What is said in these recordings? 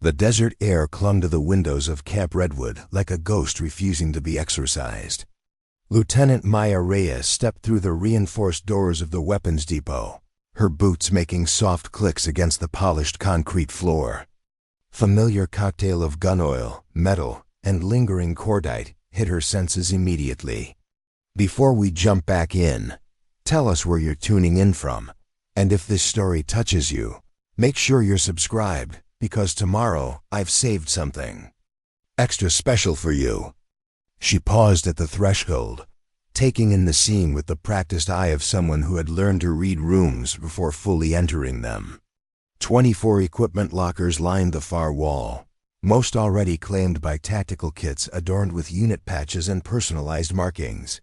The desert air clung to the windows of Camp Redwood like a ghost refusing to be exorcised. Lieutenant Maya Reyes stepped through the reinforced doors of the weapons depot, her boots making soft clicks against the polished concrete floor. Familiar cocktail of gun oil, metal, and lingering cordite hit her senses immediately. Before we jump back in, tell us where you're tuning in from, and if this story touches you, make sure you're subscribed, because tomorrow I've saved something extra special for you. She paused at the threshold, taking in the scene with the practiced eye of someone who had learned to read rooms before fully entering them. 24 equipment lockers lined the far wall, most already claimed by tactical kits adorned with unit patches and personalized markings.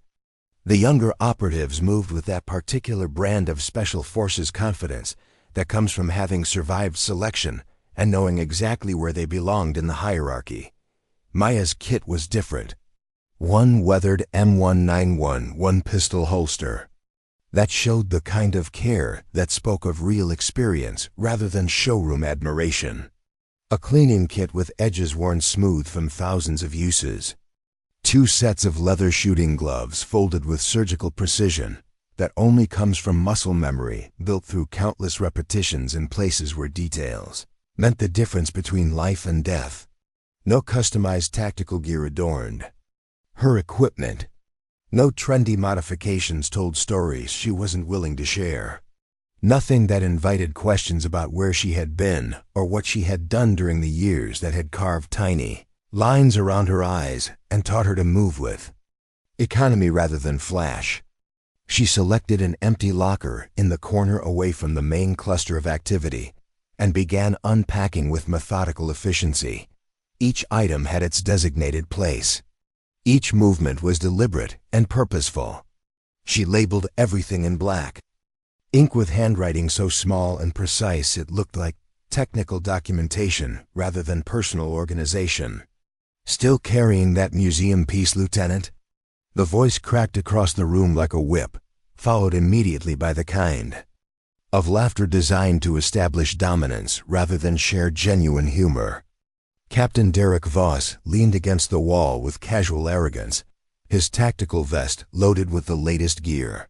The younger operatives moved with that particular brand of Special Forces confidence that comes from having survived selection and knowing exactly where they belonged in the hierarchy. Maya's kit was different. One weathered M191 one-pistol holster that showed the kind of care that spoke of real experience rather than showroom admiration. A cleaning kit with edges worn smooth from thousands of uses. 2 sets of leather shooting gloves folded with surgical precision that only comes from muscle memory built through countless repetitions in places where details meant the difference between life and death. No customized tactical gear adorned her equipment. No trendy modifications told stories she wasn't willing to share. Nothing that invited questions about where she had been or what she had done during the years that had carved tiny lines around her eyes and taught her to move with economy rather than flash. She selected an empty locker in the corner away from the main cluster of activity and began unpacking with methodical efficiency. Each item had its designated place. Each movement was deliberate and purposeful. She labeled everything in black, ink with handwriting so small and precise it looked like technical documentation rather than personal organization. "Still carrying that museum piece, Lieutenant?" The voice cracked across the room like a whip, followed immediately by the kind of laughter designed to establish dominance rather than share genuine humor. Captain Derek Voss leaned against the wall with casual arrogance, his tactical vest loaded with the latest gear.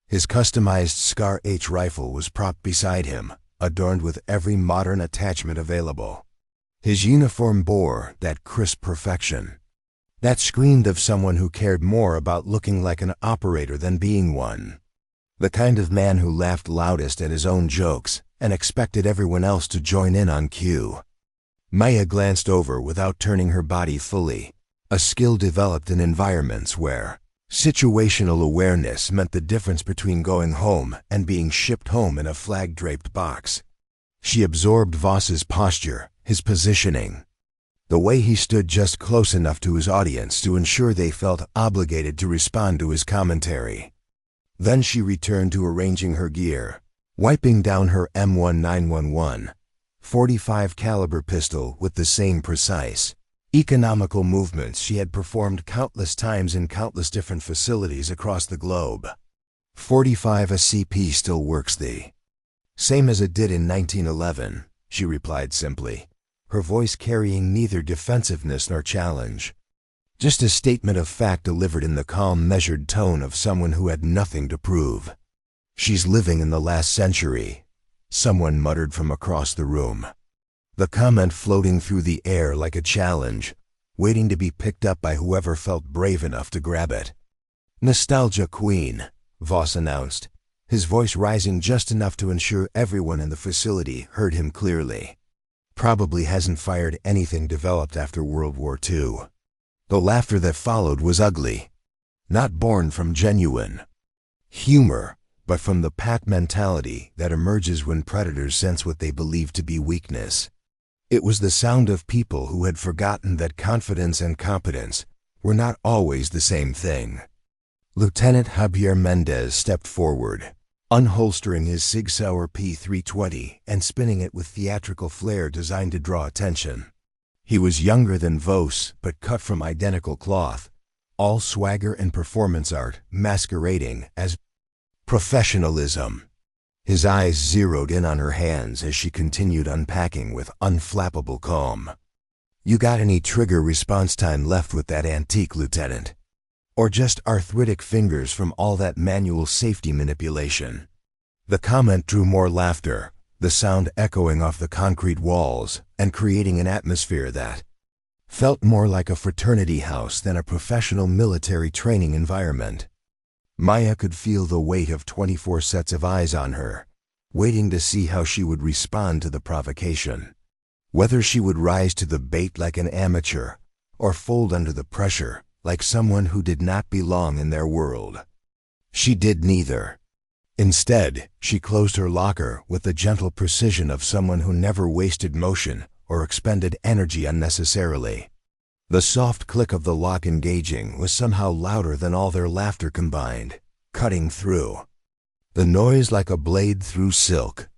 His customized Scar H rifle was propped beside him, adorned with every modern attachment available. His uniform bore that crisp perfection that screamed of someone who cared more about looking like an operator than being one. The kind of man who laughed loudest at his own jokes and expected everyone else to join in on cue. Maya glanced over without turning her body fully, a skill developed in environments where situational awareness meant the difference between going home and being shipped home in a flag-draped box. She absorbed Voss's posture, his positioning, the way he stood just close enough to his audience to ensure they felt obligated to respond to his commentary. Then she returned to arranging her gear, wiping down her M1911 .45 caliber pistol with the same precise, economical movements she had performed countless times in countless different facilities across the globe. 45 ACP still works the same as it did in 1911, she replied simply, her voice carrying neither defensiveness nor challenge. Just a statement of fact delivered in the calm, measured tone of someone who had nothing to prove. "She's living in the last century," someone muttered from across the room, the comment floating through the air like a challenge, waiting to be picked up by whoever felt brave enough to grab it. "Nostalgia Queen," Voss announced, his voice rising just enough to ensure everyone in the facility heard him clearly. "Probably hasn't fired anything developed after World War II. The laughter that followed was ugly, not born from genuine humor, but from the pack mentality that emerges when predators sense what they believe to be weakness. It was the sound of people who had forgotten that confidence and competence were not always the same thing. Lieutenant Javier Mendez stepped forward, unholstering his Sig Sauer P320 and spinning it with theatrical flair designed to draw attention. He was younger than Voss, but cut from identical cloth, all swagger and performance art masquerading as professionalism. His eyes zeroed in on her hands as she continued unpacking with unflappable calm. "You got any trigger response time left with that antique, Lieutenant? Or just arthritic fingers from all that manual safety manipulation?" The comment drew more laughter, the sound echoing off the concrete walls and creating an atmosphere that felt more like a fraternity house than a professional military training environment. Maya could feel the weight of 24 sets of eyes on her, waiting to see how she would respond to the provocation. Whether she would rise to the bait like an amateur, or fold under the pressure like someone who did not belong in their world. She did neither. Instead, she closed her locker with the gentle precision of someone who never wasted motion or expended energy unnecessarily. The soft click of the lock engaging was somehow louder than all their laughter combined, cutting through. The noise like a blade through silk.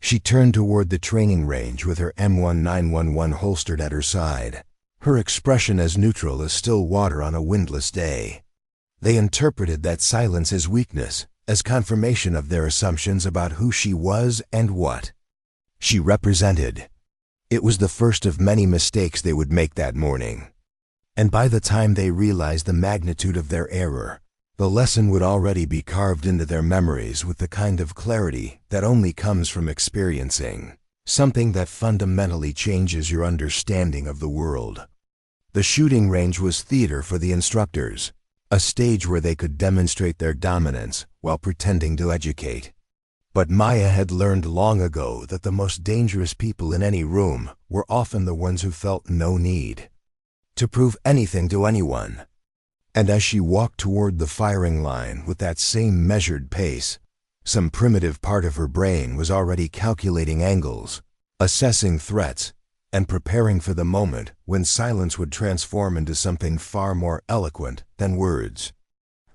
She turned toward the training range with her M1911 holstered at her side, her expression as neutral as still water on a windless day. They interpreted that silence as weakness, as confirmation of their assumptions about who she was and what she represented. It was the first of many mistakes they would make that morning. And by the time they realized the magnitude of their error, the lesson would already be carved into their memories with the kind of clarity that only comes from experiencing something that fundamentally changes your understanding of the world. The shooting range was theater for the instructors, a stage where they could demonstrate their dominance while pretending to educate. But Maya had learned long ago that the most dangerous people in any room were often the ones who felt no need to prove anything to anyone. And as she walked toward the firing line with that same measured pace, some primitive part of her brain was already calculating angles, assessing threats, and preparing for the moment when silence would transform into something far more eloquent than words.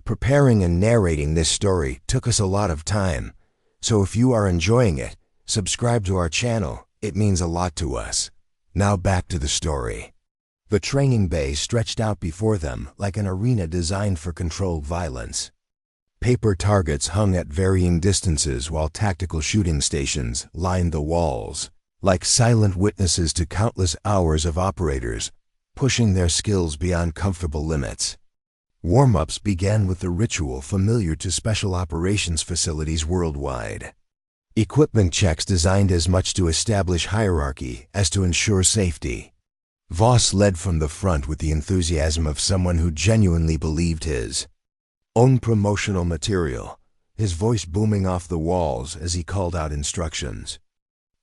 Preparing and narrating this story took us a lot of time, so if you are enjoying it, subscribe to our channel. It means a lot to us. Now back to the story. The training bay stretched out before them like an arena designed for controlled violence. Paper targets hung at varying distances while tactical shooting stations lined the walls, like silent witnesses to countless hours of operators pushing their skills beyond comfortable limits. Warm-ups began with the ritual familiar to special operations facilities worldwide. Equipment checks designed as much to establish hierarchy as to ensure safety. Voss led from the front with the enthusiasm of someone who genuinely believed his own promotional material, his voice booming off the walls as he called out instructions.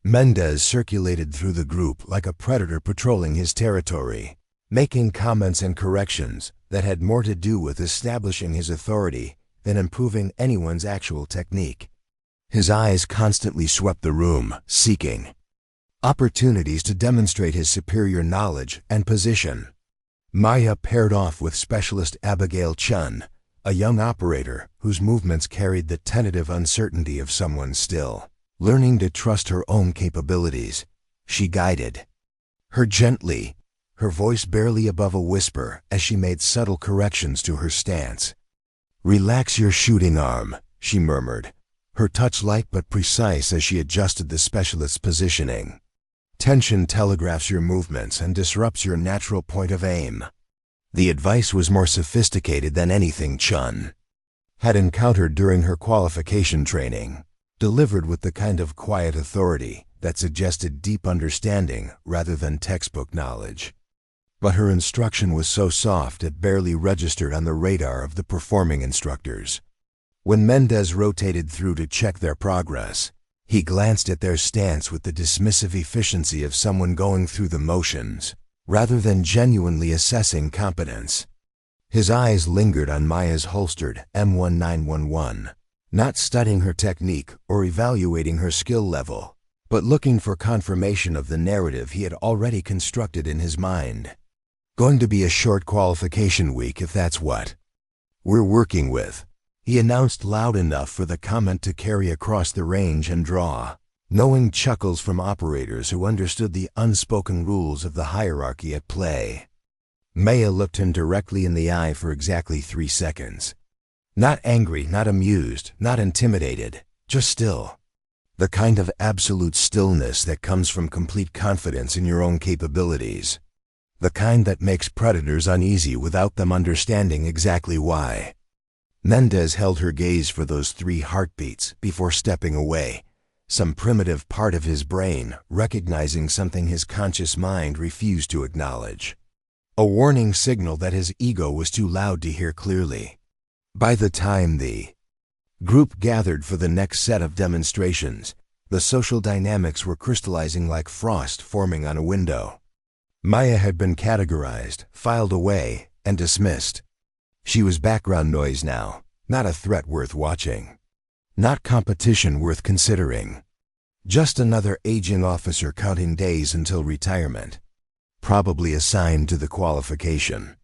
Mendez circulated through the group like a predator patrolling his territory, making comments and corrections that had more to do with establishing his authority than improving anyone's actual technique. His eyes constantly swept the room, seeking opportunities to demonstrate his superior knowledge and position. Maya paired off with Specialist Abigail Chun, a young operator whose movements carried the tentative uncertainty of someone still learning to trust her own capabilities. She guided her gently, her voice barely above a whisper as she made subtle corrections to her stance. "Relax your shooting arm," she murmured, her touch light but precise as she adjusted the specialist's positioning. "Tension telegraphs your movements and disrupts your natural point of aim." The advice was more sophisticated than anything Chun had encountered during her qualification training, delivered with the kind of quiet authority that suggested deep understanding rather than textbook knowledge. But her instruction was so soft it barely registered on the radar of the performing instructors. When Mendez rotated through to check their progress, he glanced at their stance with the dismissive efficiency of someone going through the motions, rather than genuinely assessing competence. His eyes lingered on Maya's holstered M1911, not studying her technique or evaluating her skill level, but looking for confirmation of the narrative he had already constructed in his mind. "Going to be a short qualification week if that's what we're working with," he announced loud enough for the comment to carry across the range and draw knowing chuckles from operators who understood the unspoken rules of the hierarchy at play. Maya looked him directly in the eye for exactly 3 seconds. Not angry, not amused, not intimidated, just still. The kind of absolute stillness that comes from complete confidence in your own capabilities. The kind that makes predators uneasy without them understanding exactly why. Mendez held her gaze for those 3 heartbeats before stepping away, some primitive part of his brain recognizing something his conscious mind refused to acknowledge. A warning signal that his ego was too loud to hear clearly. By the time the group gathered for the next set of demonstrations, the social dynamics were crystallizing like frost forming on a window. Maya had been categorized, filed away, and dismissed. She was background noise now, not a threat worth watching. Not competition worth considering. Just another aging officer counting days until retirement. Probably assigned to the qualification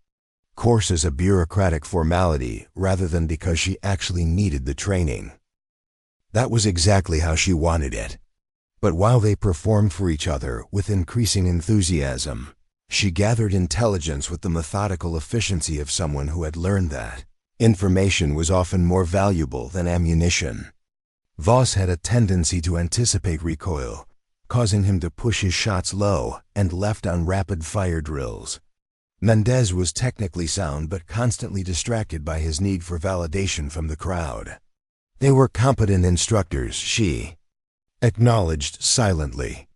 course as a bureaucratic formality rather than because she actually needed the training. That was exactly how she wanted it. But while they performed for each other with increasing enthusiasm, she gathered intelligence with the methodical efficiency of someone who had learned that information was often more valuable than ammunition. Voss had a tendency to anticipate recoil, causing him to push his shots low and left on rapid-fire drills. Mendez was technically sound but constantly distracted by his need for validation from the crowd. They were competent instructors, she acknowledged silently,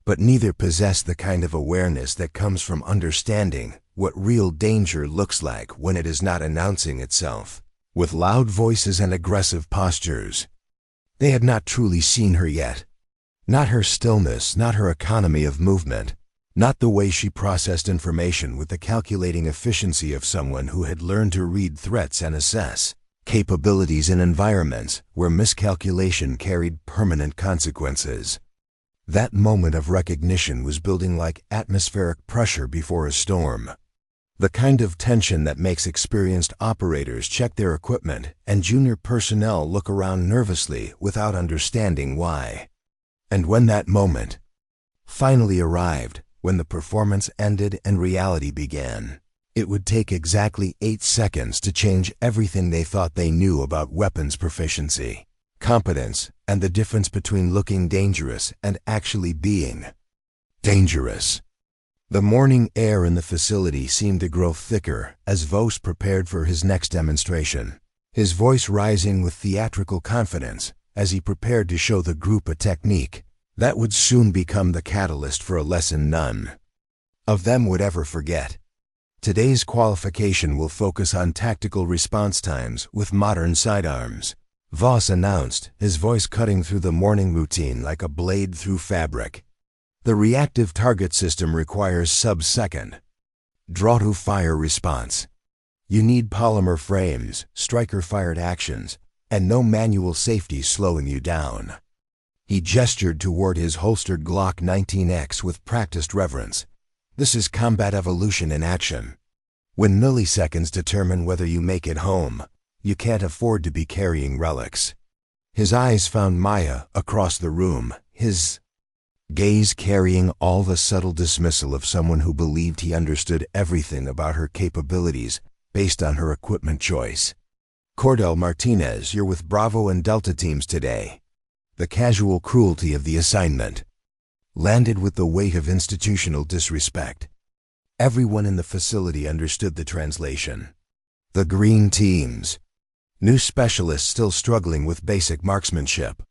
but neither possessed the kind of awareness that comes from understanding what real danger looks like when it is not announcing itself, with loud voices and aggressive postures. They had not truly seen her yet. Not her stillness, not her economy of movement, not the way she processed information with the calculating efficiency of someone who had learned to read threats and assess capabilities in environments where miscalculation carried permanent consequences. That moment of recognition was building like atmospheric pressure before a storm. The kind of tension that makes experienced operators check their equipment and junior personnel look around nervously without understanding why. And when that moment finally arrived, when the performance ended and reality began, it would take exactly 8 seconds to change everything they thought they knew about weapons proficiency, competence, and the difference between looking dangerous and actually being dangerous. The morning air in the facility seemed to grow thicker as Voss prepared for his next demonstration, his voice rising with theatrical confidence as he prepared to show the group a technique that would soon become the catalyst for a lesson none of them would ever forget. Today's qualification will focus on tactical response times with modern sidearms, Voss announced, his voice cutting through the morning routine like a blade through fabric. The reactive target system requires sub-second draw-to-fire response. You need polymer frames, striker-fired actions, and no manual safety slowing you down. He gestured toward his holstered Glock 19X with practiced reverence. This is combat evolution in action. When milliseconds determine whether you make it home, you can't afford to be carrying relics. His eyes found Maya across the room, his gaze carrying all the subtle dismissal of someone who believed he understood everything about her capabilities based on her equipment choice. Cordell Martinez, you're with Bravo and Delta teams today. The casual cruelty of the assignment landed with the weight of institutional disrespect. Everyone in the facility understood the translation. The green teams. New specialists still struggling with basic marksmanship.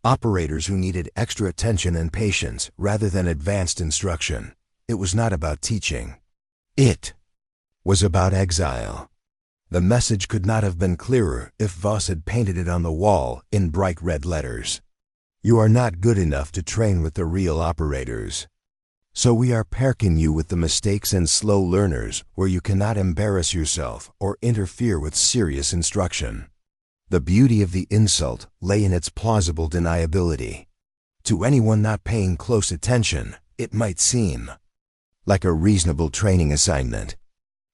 Operators who needed extra attention and patience rather than advanced instruction. It was not about teaching. It was about exile. The message could not have been clearer if Voss had painted it on the wall in bright red letters. You are not good enough to train with the real operators. So we are parking you with the mistakes and slow learners where you cannot embarrass yourself or interfere with serious instruction. The beauty of the insult lay in its plausible deniability. To anyone not paying close attention, it might seem like a reasonable training assignment.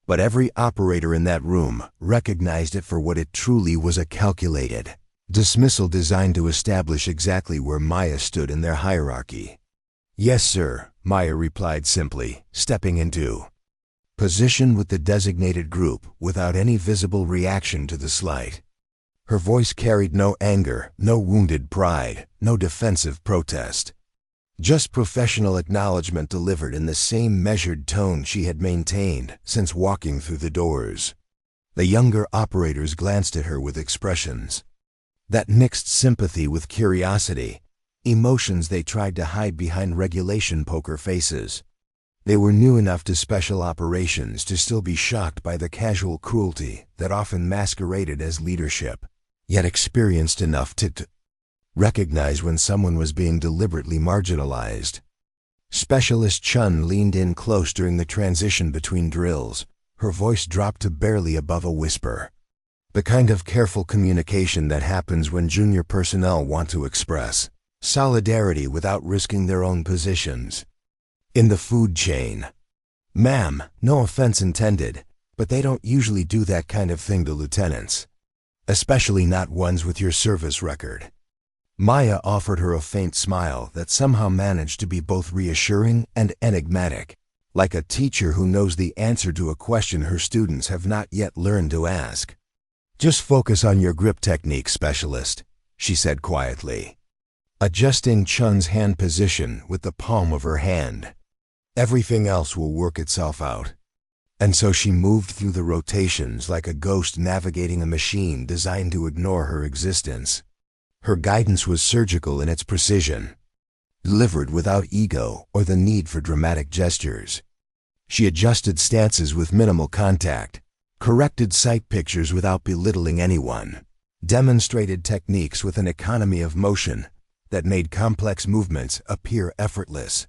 But every operator in that room recognized it for what it truly was, a calculated dismissal designed to establish exactly where Maya stood in their hierarchy. Yes, sir, Maya replied simply, stepping into position with the designated group without any visible reaction to the slight. Her voice carried no anger, no wounded pride, no defensive protest. Just professional acknowledgement delivered in the same measured tone she had maintained since walking through the doors. The younger operators glanced at her with expressions that mixed sympathy with curiosity, emotions they tried to hide behind regulation poker faces. They were new enough to special operations to still be shocked by the casual cruelty that often masqueraded as leadership, yet experienced enough to recognize when someone was being deliberately marginalized. Specialist Chun leaned in close during the transition between drills. Her voice dropped to barely above a whisper. The kind of careful communication that happens when junior personnel want to express solidarity without risking their own positions. In the food chain. Ma'am, no offense intended, but they don't usually do that kind of thing to lieutenants. Especially not ones with your service record. Maya offered her a faint smile that somehow managed to be both reassuring and enigmatic, like a teacher who knows the answer to a question her students have not yet learned to ask. Just focus on your grip technique, specialist, she said quietly, adjusting Chun's hand position with the palm of her hand. Everything else will work itself out. And so she moved through the rotations like a ghost navigating a machine designed to ignore her existence. Her guidance was surgical in its precision, delivered without ego or the need for dramatic gestures. She adjusted stances with minimal contact, corrected sight pictures without belittling anyone, demonstrated techniques with an economy of motion that made complex movements appear effortless.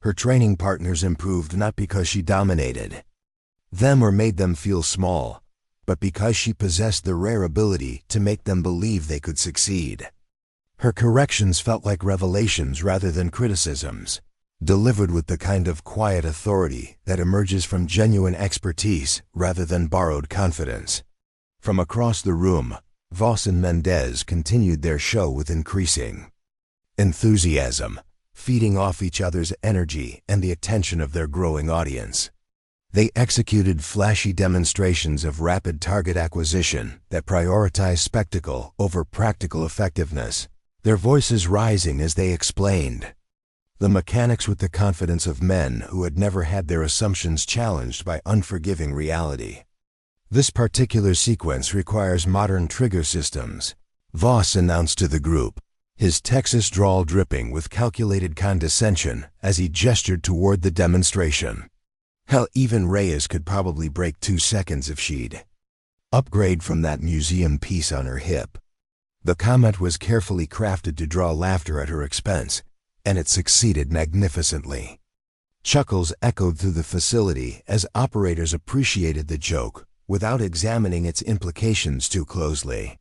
Her training partners improved not because she dominated them or made them feel small, but because she possessed the rare ability to make them believe they could succeed. Her corrections felt like revelations rather than criticisms, delivered with the kind of quiet authority that emerges from genuine expertise rather than borrowed confidence. From across the room, Voss and Mendez continued their show with increasing enthusiasm, feeding off each other's energy and the attention of their growing audience. They executed flashy demonstrations of rapid target acquisition that prioritized spectacle over practical effectiveness, their voices rising as they explained the mechanics with the confidence of men who had never had their assumptions challenged by unforgiving reality. This particular sequence requires modern trigger systems, Voss announced to the group, his Texas drawl dripping with calculated condescension as he gestured toward the demonstration. Hell, even Reyes could probably break 2 seconds if she'd upgrade from that museum piece on her hip. The comment was carefully crafted to draw laughter at her expense, and it succeeded magnificently. Chuckles echoed through the facility as operators appreciated the joke without examining its implications too closely.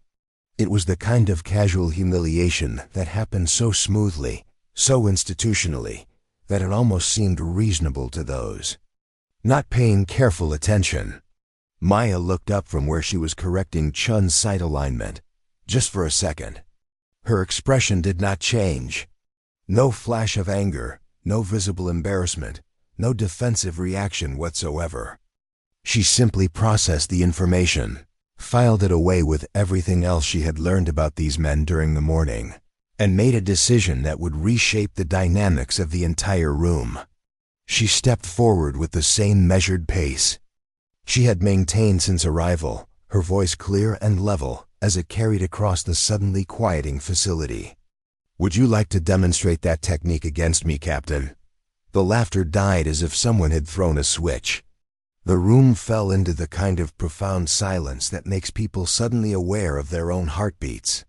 It was the kind of casual humiliation that happened so smoothly, so institutionally, that it almost seemed reasonable to those not paying careful attention. Maya looked up from where she was correcting Chun's sight alignment, just for a second. Her expression did not change. No flash of anger, no visible embarrassment, no defensive reaction whatsoever. She simply processed the information, filed it away with everything else she had learned about these men during the morning, and made a decision that would reshape the dynamics of the entire room. She stepped forward with the same measured pace she had maintained since arrival, her voice clear and level as it carried across the suddenly quieting facility. "Would you like to demonstrate that technique against me, Captain?" The laughter died as if someone had thrown a switch. The room fell into the kind of profound silence that makes people suddenly aware of their own heartbeats.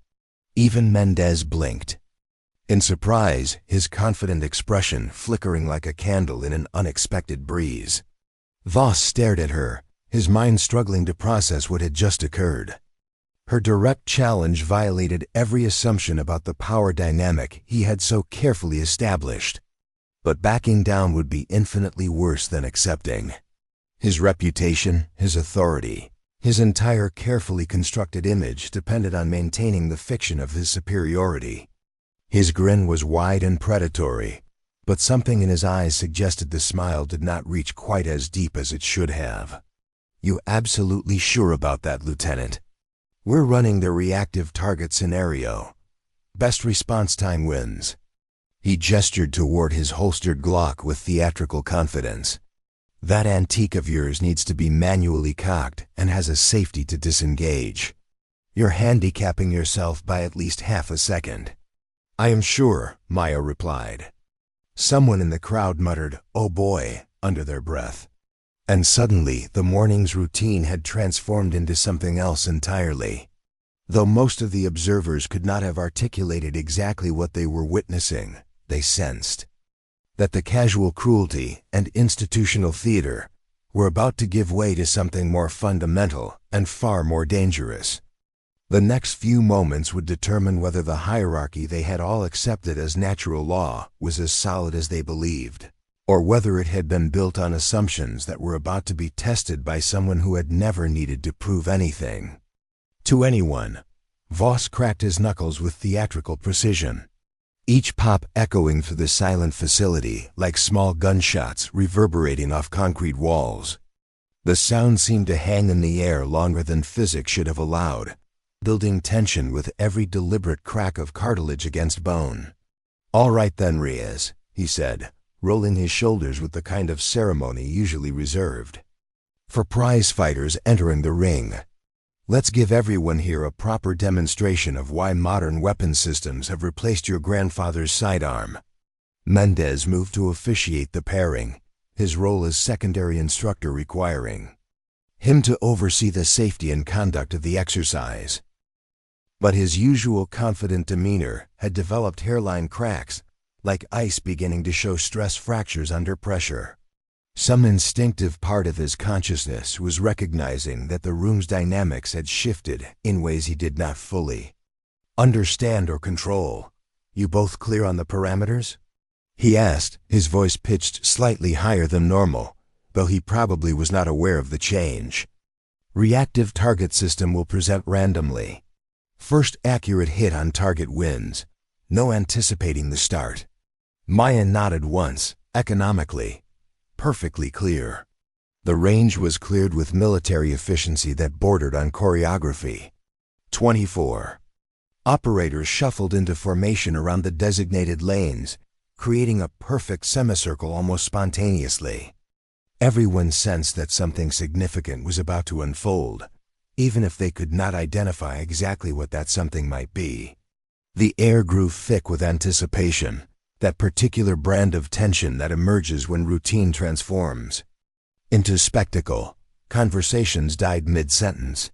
Even Mendez blinked in surprise, his confident expression flickering like a candle in an unexpected breeze. Voss stared at her, his mind struggling to process what had just occurred. Her direct challenge violated every assumption about the power dynamic he had so carefully established. But backing down would be infinitely worse than accepting. His reputation, his authority, his entire carefully constructed image depended on maintaining the fiction of his superiority. His grin was wide and predatory, but something in his eyes suggested the smile did not reach quite as deep as it should have. "You absolutely sure about that, Lieutenant?" We're running the reactive target scenario. Best response time wins." He gestured toward his holstered Glock with theatrical confidence. "That antique of yours needs to be manually cocked and has a safety to disengage. You're handicapping yourself by at least half a second." "I am sure," Maya replied. Someone in the crowd muttered, "Oh boy," under their breath. And suddenly, the morning's routine had transformed into something else entirely. Though most of the observers could not have articulated exactly what they were witnessing, they sensed that the casual cruelty and institutional theater were about to give way to something more fundamental and far more dangerous. The next few moments would determine whether the hierarchy they had all accepted as natural law was as solid as they believed, or whether it had been built on assumptions that were about to be tested by someone who had never needed to prove anything to anyone. Voss cracked his knuckles with theatrical precision, each pop echoing through the silent facility like small gunshots reverberating off concrete walls. The sound seemed to hang in the air longer than physics should have allowed, building tension with every deliberate crack of cartilage against bone. "All right then, Reyes," he said, rolling his shoulders with the kind of ceremony usually reserved for prize fighters entering the ring. "Let's give everyone here a proper demonstration of why modern weapon systems have replaced your grandfather's sidearm." Mendez moved to officiate the pairing, his role as secondary instructor requiring him to oversee the safety and conduct of the exercise. But his usual confident demeanor had developed hairline cracks, like ice beginning to show stress fractures under pressure. Some instinctive part of his consciousness was recognizing that the room's dynamics had shifted in ways he did not fully understand or control. "You both clear on the parameters?" he asked, his voice pitched slightly higher than normal, though he probably was not aware of the change. "Reactive target system will present randomly. First accurate hit on target wins. No anticipating the start." Maya nodded once, economically. Perfectly clear. The range was cleared with military efficiency that bordered on choreography. 24. Operators shuffled into formation around the designated lanes, creating a perfect semicircle almost spontaneously. Everyone sensed that something significant was about to unfold, even if they could not identify exactly what that something might be. The air grew thick with anticipation, that particular brand of tension that emerges when routine transforms into spectacle. Conversations died mid-sentence.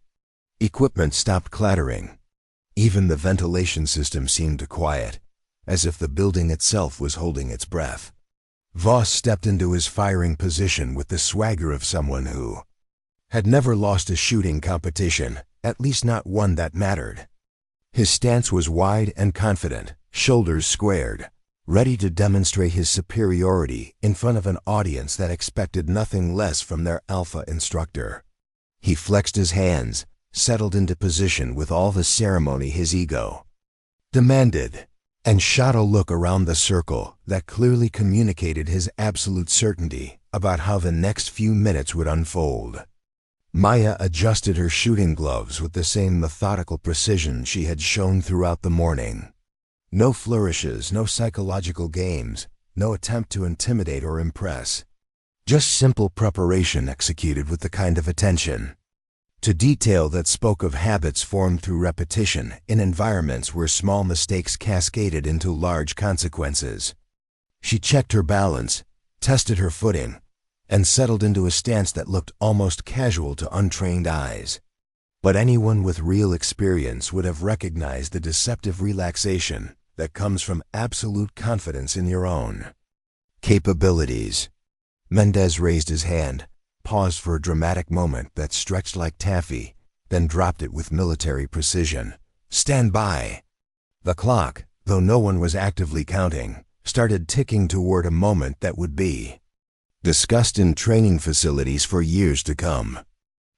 Equipment stopped clattering. Even the ventilation system seemed to quiet, as if the building itself was holding its breath. Voss stepped into his firing position with the swagger of someone who had never lost a shooting competition, at least not one that mattered. His stance was wide and confident, shoulders squared, ready to demonstrate his superiority in front of an audience that expected nothing less from their alpha instructor. He flexed his hands, settled into position with all the ceremony his ego demanded, and shot a look around the circle that clearly communicated his absolute certainty about how the next few minutes would unfold. Maya adjusted her shooting gloves with the same methodical precision she had shown throughout the morning. No flourishes, no psychological games, no attempt to intimidate or impress. Just simple preparation executed with the kind of attention to detail that spoke of habits formed through repetition in environments where small mistakes cascaded into large consequences. She checked her balance, tested her footing, and settled into a stance that looked almost casual to untrained eyes. But anyone with real experience would have recognized the deceptive relaxation that comes from absolute confidence in your own capabilities. Mendez raised his hand, paused for a dramatic moment that stretched like taffy, then dropped it with military precision. "Stand by." The clock, though no one was actively counting, started ticking toward a moment that would be discussed in training facilities for years to come.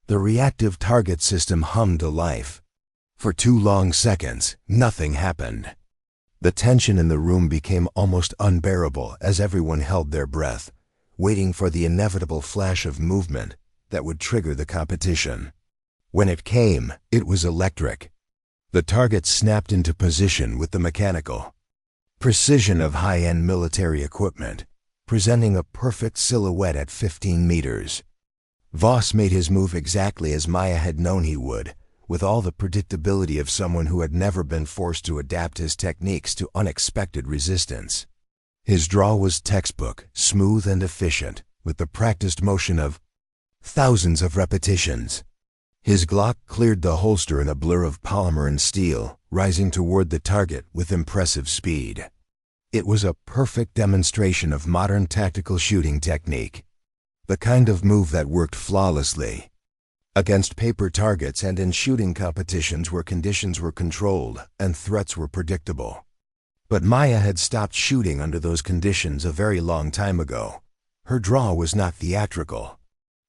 The reactive target system hummed to life. For 2 long seconds, nothing happened. The tension in the room became almost unbearable as everyone held their breath, waiting for the inevitable flash of movement that would trigger the competition. When it came, it was electric. The target snapped into position with the mechanical precision of high-end military equipment, presenting a perfect silhouette at 15 meters. Voss made his move exactly as Maya had known he would, with all the predictability of someone who had never been forced to adapt his techniques to unexpected resistance. His draw was textbook, smooth and efficient, with the practiced motion of thousands of repetitions. His Glock cleared the holster in a blur of polymer and steel, rising toward the target with impressive speed. It was a perfect demonstration of modern tactical shooting technique, the kind of move that worked flawlessly against paper targets and in shooting competitions where conditions were controlled and threats were predictable. But Maya had stopped shooting under those conditions a very long time ago. Her draw was not theatrical.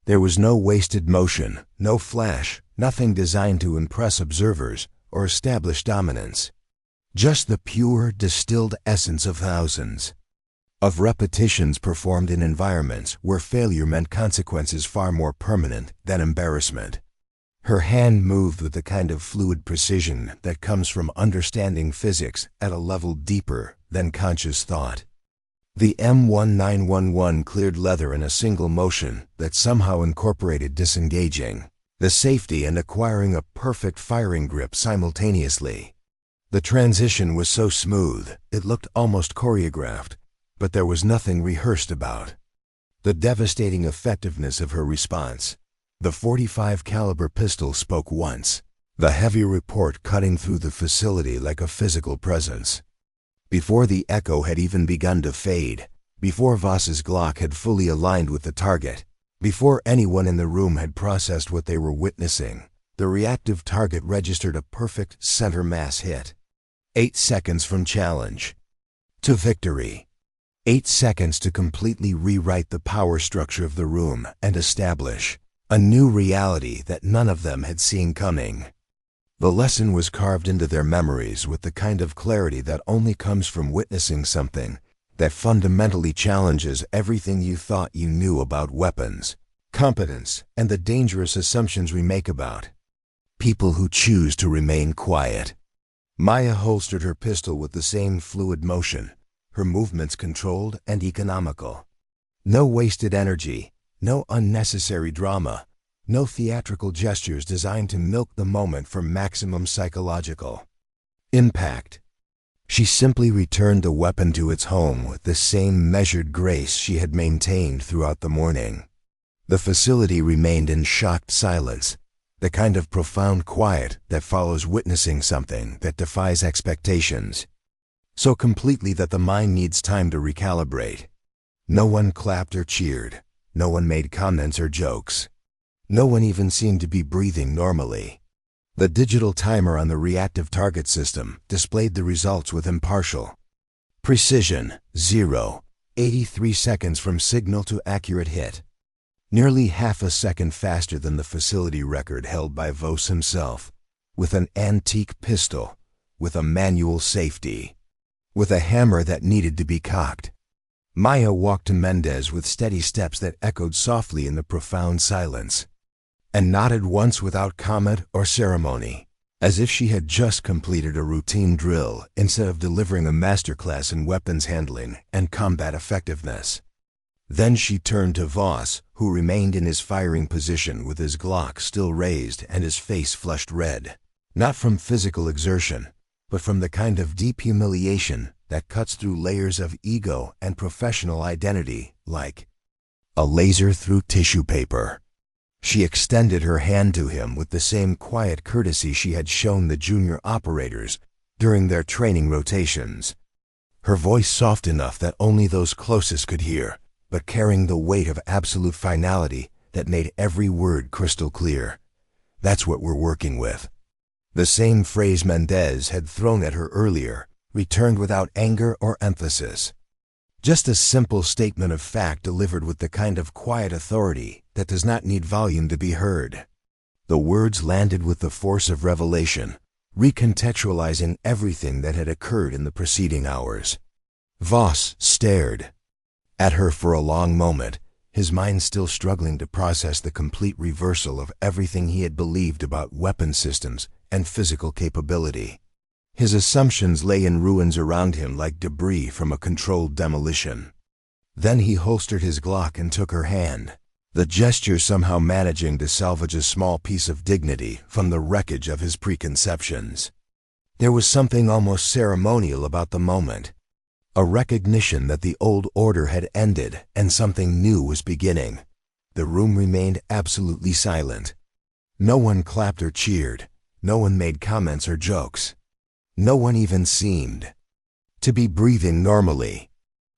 There was no wasted motion, no flash, nothing designed to impress observers or establish dominance. Just the pure, distilled essence of thousands of repetitions performed in environments where failure meant consequences far more permanent than embarrassment. Her hand moved with the kind of fluid precision that comes from understanding physics at a level deeper than conscious thought. The M1911 cleared leather in a single motion that somehow incorporated disengaging the safety and acquiring a perfect firing grip simultaneously. The transition was so smooth, it looked almost choreographed, but there was nothing rehearsed about the devastating effectiveness of her response. The .45 caliber pistol spoke once, the heavy report cutting through the facility like a physical presence. Before the echo had even begun to fade, before Voss's Glock had fully aligned with the target, before anyone in the room had processed what they were witnessing, the reactive target registered a perfect center mass hit. 8 seconds from challenge to victory. 8 seconds to completely rewrite the power structure of the room and establish a new reality that none of them had seen coming. The lesson was carved into their memories with the kind of clarity that only comes from witnessing something that fundamentally challenges everything you thought you knew about weapons, competence, and the dangerous assumptions we make about people who choose to remain quiet. Maya holstered her pistol with the same fluid motion, her movements controlled and economical. No wasted energy, no unnecessary drama, no theatrical gestures designed to milk the moment for maximum psychological impact. She simply returned the weapon to its home with the same measured grace she had maintained throughout the morning. The facility remained in shocked silence, the kind of profound quiet that follows witnessing something that defies expectations, so completely that the mind needs time to recalibrate. No one clapped or cheered. No one made comments or jokes. No one even seemed to be breathing normally. The digital timer on the reactive target system displayed the results with impartial precision: 83 seconds from signal to accurate hit. Nearly half a second faster than the facility record held by Voss himself, with an antique pistol, with a manual safety, with a hammer that needed to be cocked. Maya walked to Mendez with steady steps that echoed softly in the profound silence, and nodded once without comment or ceremony, as if she had just completed a routine drill instead of delivering a masterclass in weapons handling and combat effectiveness. Then she turned to Voss, who remained in his firing position with his Glock still raised and his face flushed red, not from physical exertion, but from the kind of deep humiliation that cuts through layers of ego and professional identity like a laser through tissue paper. She extended her hand to him with the same quiet courtesy she had shown the junior operators during their training rotations. Her voice soft enough that only those closest could hear, but carrying the weight of absolute finality that made every word crystal clear. That's what we're working with. The same phrase Mendez had thrown at her earlier returned without anger or emphasis. Just a simple statement of fact delivered with the kind of quiet authority that does not need volume to be heard. The words landed with the force of revelation, recontextualizing everything that had occurred in the preceding hours. Voss stared at her for a long moment, his mind still struggling to process the complete reversal of everything he had believed about weapon systems and physical capability. His assumptions lay in ruins around him like debris from a controlled demolition. Then he holstered his Glock and took her hand, the gesture somehow managing to salvage a small piece of dignity from the wreckage of his preconceptions. There was something almost ceremonial about the moment, a recognition that the old order had ended and something new was beginning. The room remained absolutely silent. No one clapped or cheered. No one made comments or jokes. No one even seemed to be breathing normally.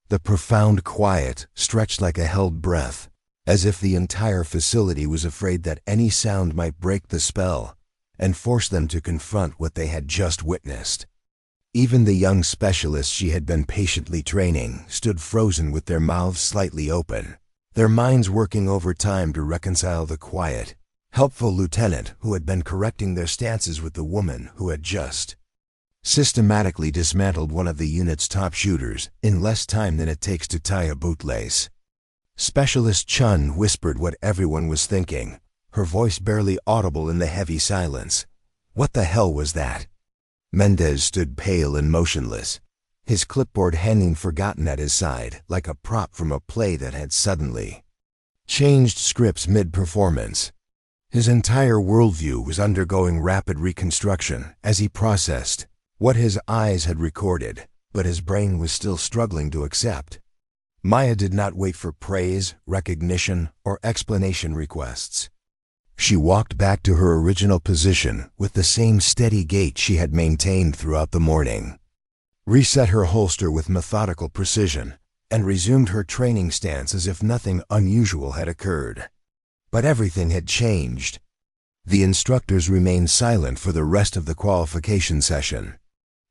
The profound quiet stretched like a held breath, as if the entire facility was afraid that any sound might break the spell and force them to confront what they had just witnessed. Even the young specialists she had been patiently training stood frozen with their mouths slightly open, their minds working overtime to reconcile the quiet, helpful lieutenant who had been correcting their stances with the woman who had just systematically dismantled one of the unit's top shooters in less time than it takes to tie a bootlace. Specialist Chun whispered what everyone was thinking, her voice barely audible in the heavy silence. What the hell was that? Mendez stood pale and motionless, his clipboard hanging forgotten at his side like a prop from a play that had suddenly changed scripts mid-performance. His entire worldview was undergoing rapid reconstruction as he processed what his eyes had recorded, but his brain was still struggling to accept. Maya did not wait for praise, recognition, or explanation requests. She walked back to her original position with the same steady gait she had maintained throughout the morning, reset her holster with methodical precision, and resumed her training stance as if nothing unusual had occurred. But everything had changed. The instructors remained silent for the rest of the qualification session.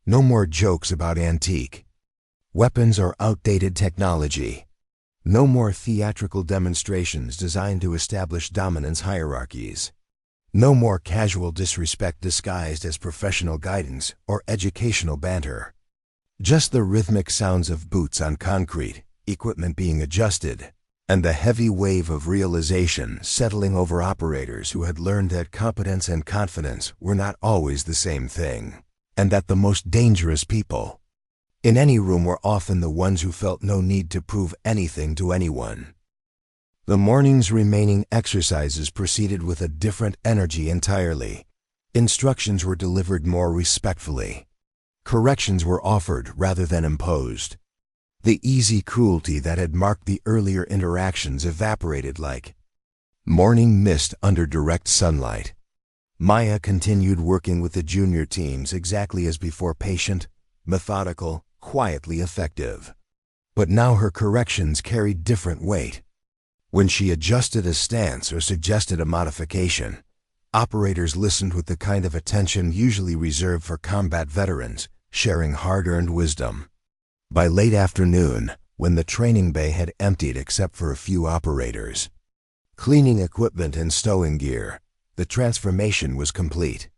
No more jokes about antique weapons or outdated technology. No more theatrical demonstrations designed to establish dominance hierarchies. No more casual disrespect disguised as professional guidance or educational banter. Just the rhythmic sounds of boots on concrete, equipment being adjusted, and the heavy wave of realization settling over operators who had learned that competence and confidence were not always the same thing, and that the most dangerous people in any room were often the ones who felt no need to prove anything to anyone. The morning's remaining exercises proceeded with a different energy entirely. Instructions were delivered more respectfully. Corrections were offered rather than imposed. The easy cruelty that had marked the earlier interactions evaporated like morning mist under direct sunlight. Maya continued working with the junior teams exactly as before, patient, methodical, quietly effective. But now her corrections carried different weight. When she adjusted a stance or suggested a modification, operators listened with the kind of attention usually reserved for combat veterans, sharing hard-earned wisdom. By late afternoon, when the training bay had emptied except for a few operators cleaning equipment and stowing gear, the transformation was complete.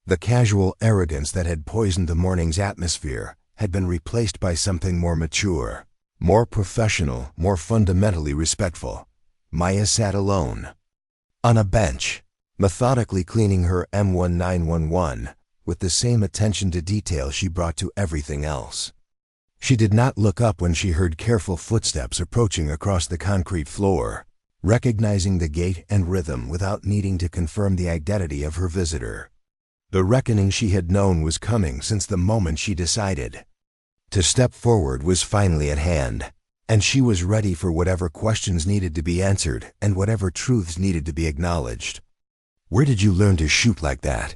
The casual arrogance that had poisoned the morning's atmosphere had been replaced by something more mature, more professional, more fundamentally respectful. Maya sat alone, on a bench, methodically cleaning her M1911 with the same attention to detail she brought to everything else. She did not look up when she heard careful footsteps approaching across the concrete floor, recognizing the gait and rhythm without needing to confirm the identity of her visitor. The reckoning she had known was coming since the moment she decided to step forward was finally at hand, and she was ready for whatever questions needed to be answered and whatever truths needed to be acknowledged. "Where did you learn to shoot like that?"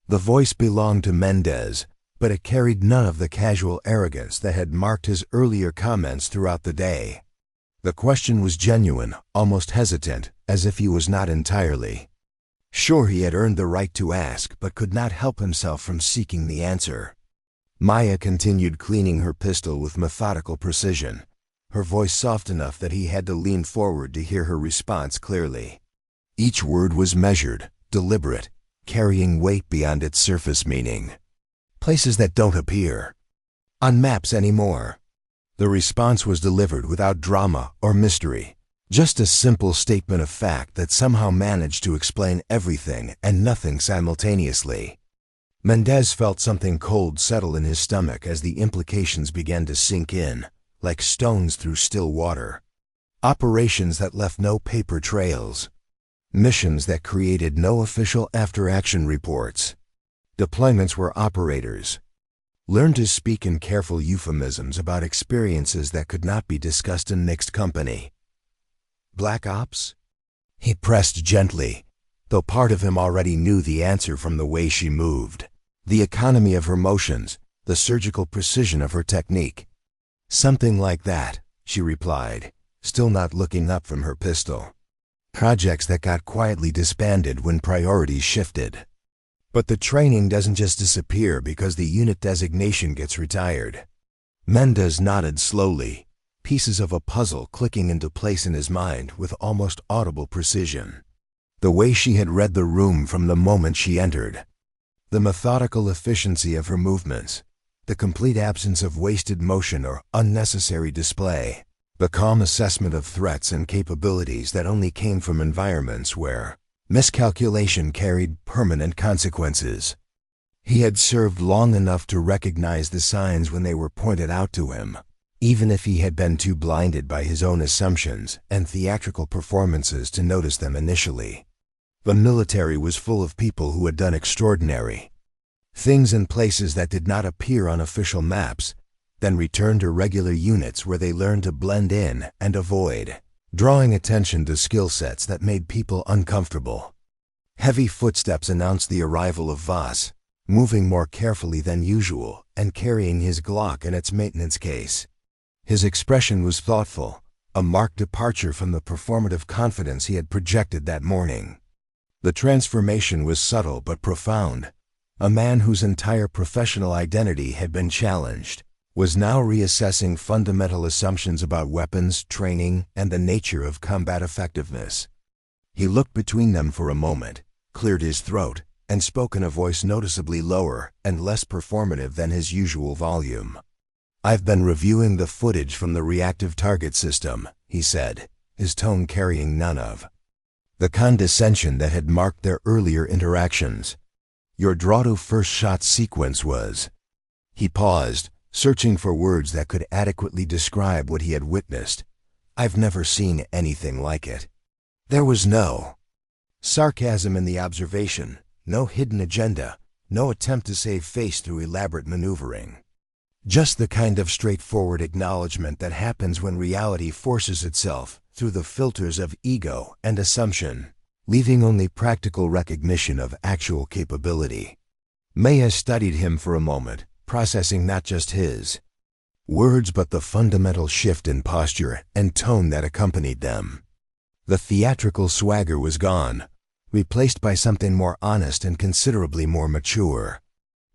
The voice belonged to Mendez, but it carried none of the casual arrogance that had marked his earlier comments throughout the day. The question was genuine, almost hesitant, as if he was not entirely sure he had earned the right to ask, but could not help himself from seeking the answer. Maya continued cleaning her pistol with methodical precision, her voice soft enough that he had to lean forward to hear her response clearly. Each word was measured, deliberate, carrying weight beyond its surface meaning. Places that don't appear on maps anymore. The response was delivered without drama or mystery, Just a simple statement of fact that somehow managed to explain everything and nothing simultaneously. Mendez felt something cold settle in his stomach as the implications began to sink in, like stones through still water. Operations that left no paper trails. Missions that created no official after-action reports. Deployments where operators learned to speak in careful euphemisms about experiences that could not be discussed in mixed company. Black Ops? He pressed gently, though part of him already knew the answer from the way she moved. The economy of her motions, the surgical precision of her technique. Something like that, she replied, still not looking up from her pistol. Projects that got quietly disbanded when priorities shifted. But the training doesn't just disappear because the unit designation gets retired. Mendez nodded slowly, pieces of a puzzle clicking into place in his mind with almost audible precision. The way she had read the room from the moment she entered. The methodical efficiency of her movements. The complete absence of wasted motion or unnecessary display. The calm assessment of threats and capabilities that only came from environments where miscalculation carried permanent consequences. He had served long enough to recognize the signs when they were pointed out to him, even if he had been too blinded by his own assumptions and theatrical performances to notice them initially. The military was full of people who had done extraordinary things in places that did not appear on official maps, then returned to regular units where they learned to blend in and avoid drawing attention to skill sets that made people uncomfortable. Heavy footsteps announced the arrival of Voss, moving more carefully than usual and carrying his Glock in its maintenance case. His expression was thoughtful, a marked departure from the performative confidence he had projected that morning. The transformation was subtle but profound. A man whose entire professional identity had been challenged was now reassessing fundamental assumptions about weapons, training, and the nature of combat effectiveness. He looked between them for a moment, cleared his throat, and spoke in a voice noticeably lower and less performative than his usual volume. "I've been reviewing the footage from the reactive target system," he said, his tone carrying none of the condescension that had marked their earlier interactions. "Your draw-to-first shot sequence was—" He paused, searching for words that could adequately describe what he had witnessed. "I've never seen anything like it." There was no sarcasm in the observation, no hidden agenda, no attempt to save face through elaborate maneuvering. Just the kind of straightforward acknowledgement that happens when reality forces itself through the filters of ego and assumption, leaving only practical recognition of actual capability. Maya studied him for a moment, processing not just his words but the fundamental shift in posture and tone that accompanied them. The theatrical swagger was gone, replaced by something more honest and considerably more mature.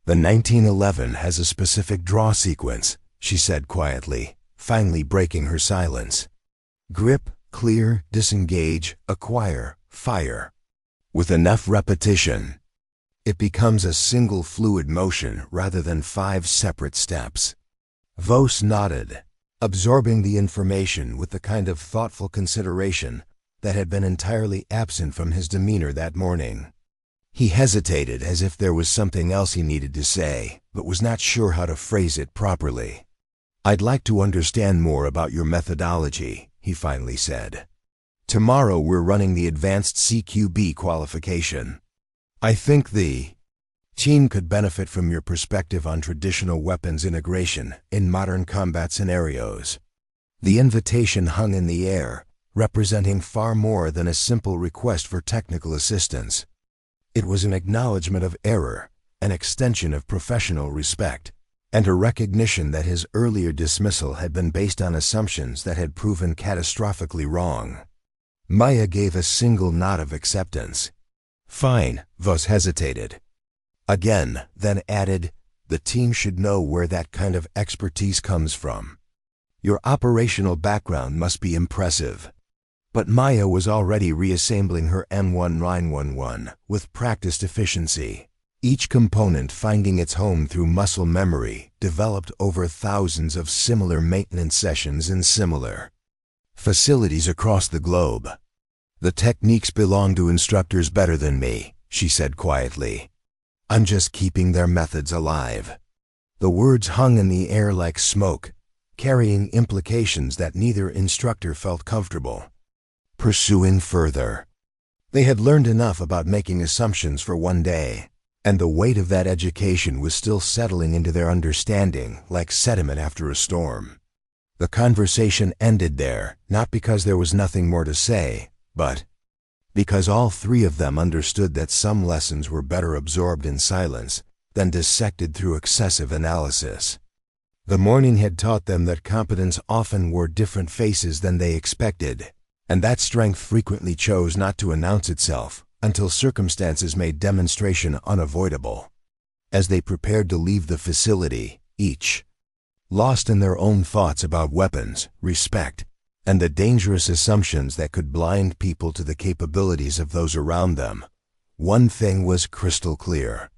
"The 1911 has a specific draw sequence," she said quietly, finally breaking her silence. "Grip, clear, disengage, acquire, fire. With enough repetition, it becomes a single fluid motion rather than 5 separate steps." Voss nodded, absorbing the information with the kind of thoughtful consideration that had been entirely absent from his demeanor that morning. He hesitated as if there was something else he needed to say, but was not sure how to phrase it properly. "I'd like to understand more about your methodology," he finally said. "Tomorrow we're running the advanced CQB qualification. I think the team could benefit from your perspective on traditional weapons integration in modern combat scenarios." The invitation hung in the air, representing far more than a simple request for technical assistance. It was an acknowledgement of error, an extension of professional respect, and a recognition that his earlier dismissal had been based on assumptions that had proven catastrophically wrong. Maya gave a single nod of acceptance. "Fine," Voss hesitated. Again, then added, "The team should know where that kind of expertise comes from. Your operational background must be impressive." But Maya was already reassembling her M1 911 with practiced efficiency, each component finding its home through muscle memory developed over thousands of similar maintenance sessions in similar facilities across the globe. The techniques belong to instructors better than me, she said quietly. I'm just keeping their methods alive. The words hung in the air like smoke, carrying implications that neither instructor felt comfortable pursuing further. They had learned enough about making assumptions for one day, and the weight of that education was still settling into their understanding like sediment after a storm. The conversation ended there, not because there was nothing more to say, but because all three of them understood that some lessons were better absorbed in silence than dissected through excessive analysis. The morning had taught them that competence often wore different faces than they expected, and that strength frequently chose not to announce itself until circumstances made demonstration unavoidable. As they prepared to leave the facility, each, lost in their own thoughts about weapons, respect, and the dangerous assumptions that could blind people to the capabilities of those around them, one thing was crystal clear.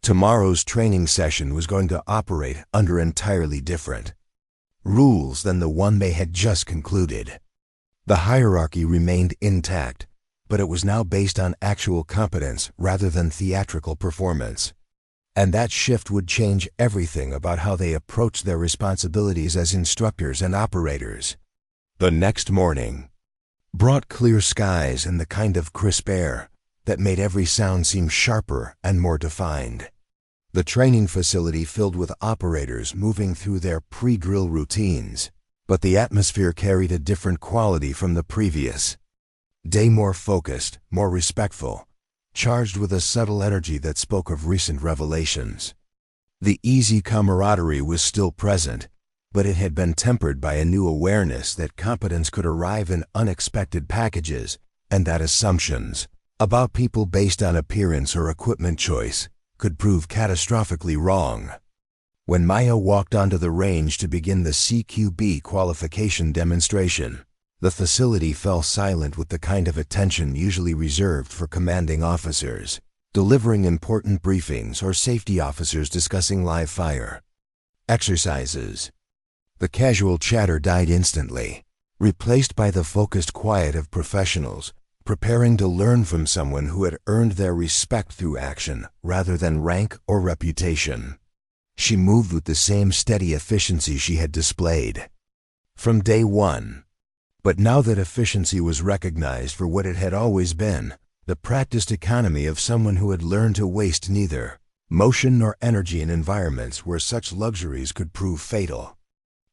Tomorrow's training session was going to operate under entirely different rules than the one they had just concluded. The hierarchy remained intact, but it was now based on actual competence rather than theatrical performance. And that shift would change everything about how they approached their responsibilities as instructors and operators. The next morning brought clear skies and the kind of crisp air that made every sound seem sharper and more defined. The training facility filled with operators moving through their pre-drill routines, but the atmosphere carried a different quality from the previous day, more focused, more respectful, charged with a subtle energy that spoke of recent revelations. The easy camaraderie was still present, but it had been tempered by a new awareness that competence could arrive in unexpected packages, and that assumptions about people based on appearance or equipment choice could prove catastrophically wrong. When Maya walked onto the range to begin the CQB qualification demonstration, the facility fell silent with the kind of attention usually reserved for commanding officers, delivering important briefings, or safety officers discussing live fire exercises. The casual chatter died instantly, replaced by the focused quiet of professionals preparing to learn from someone who had earned their respect through action rather than rank or reputation. She moved with the same steady efficiency she had displayed from day one. But now that efficiency was recognized for what it had always been, the practiced economy of someone who had learned to waste neither motion nor energy in environments where such luxuries could prove fatal.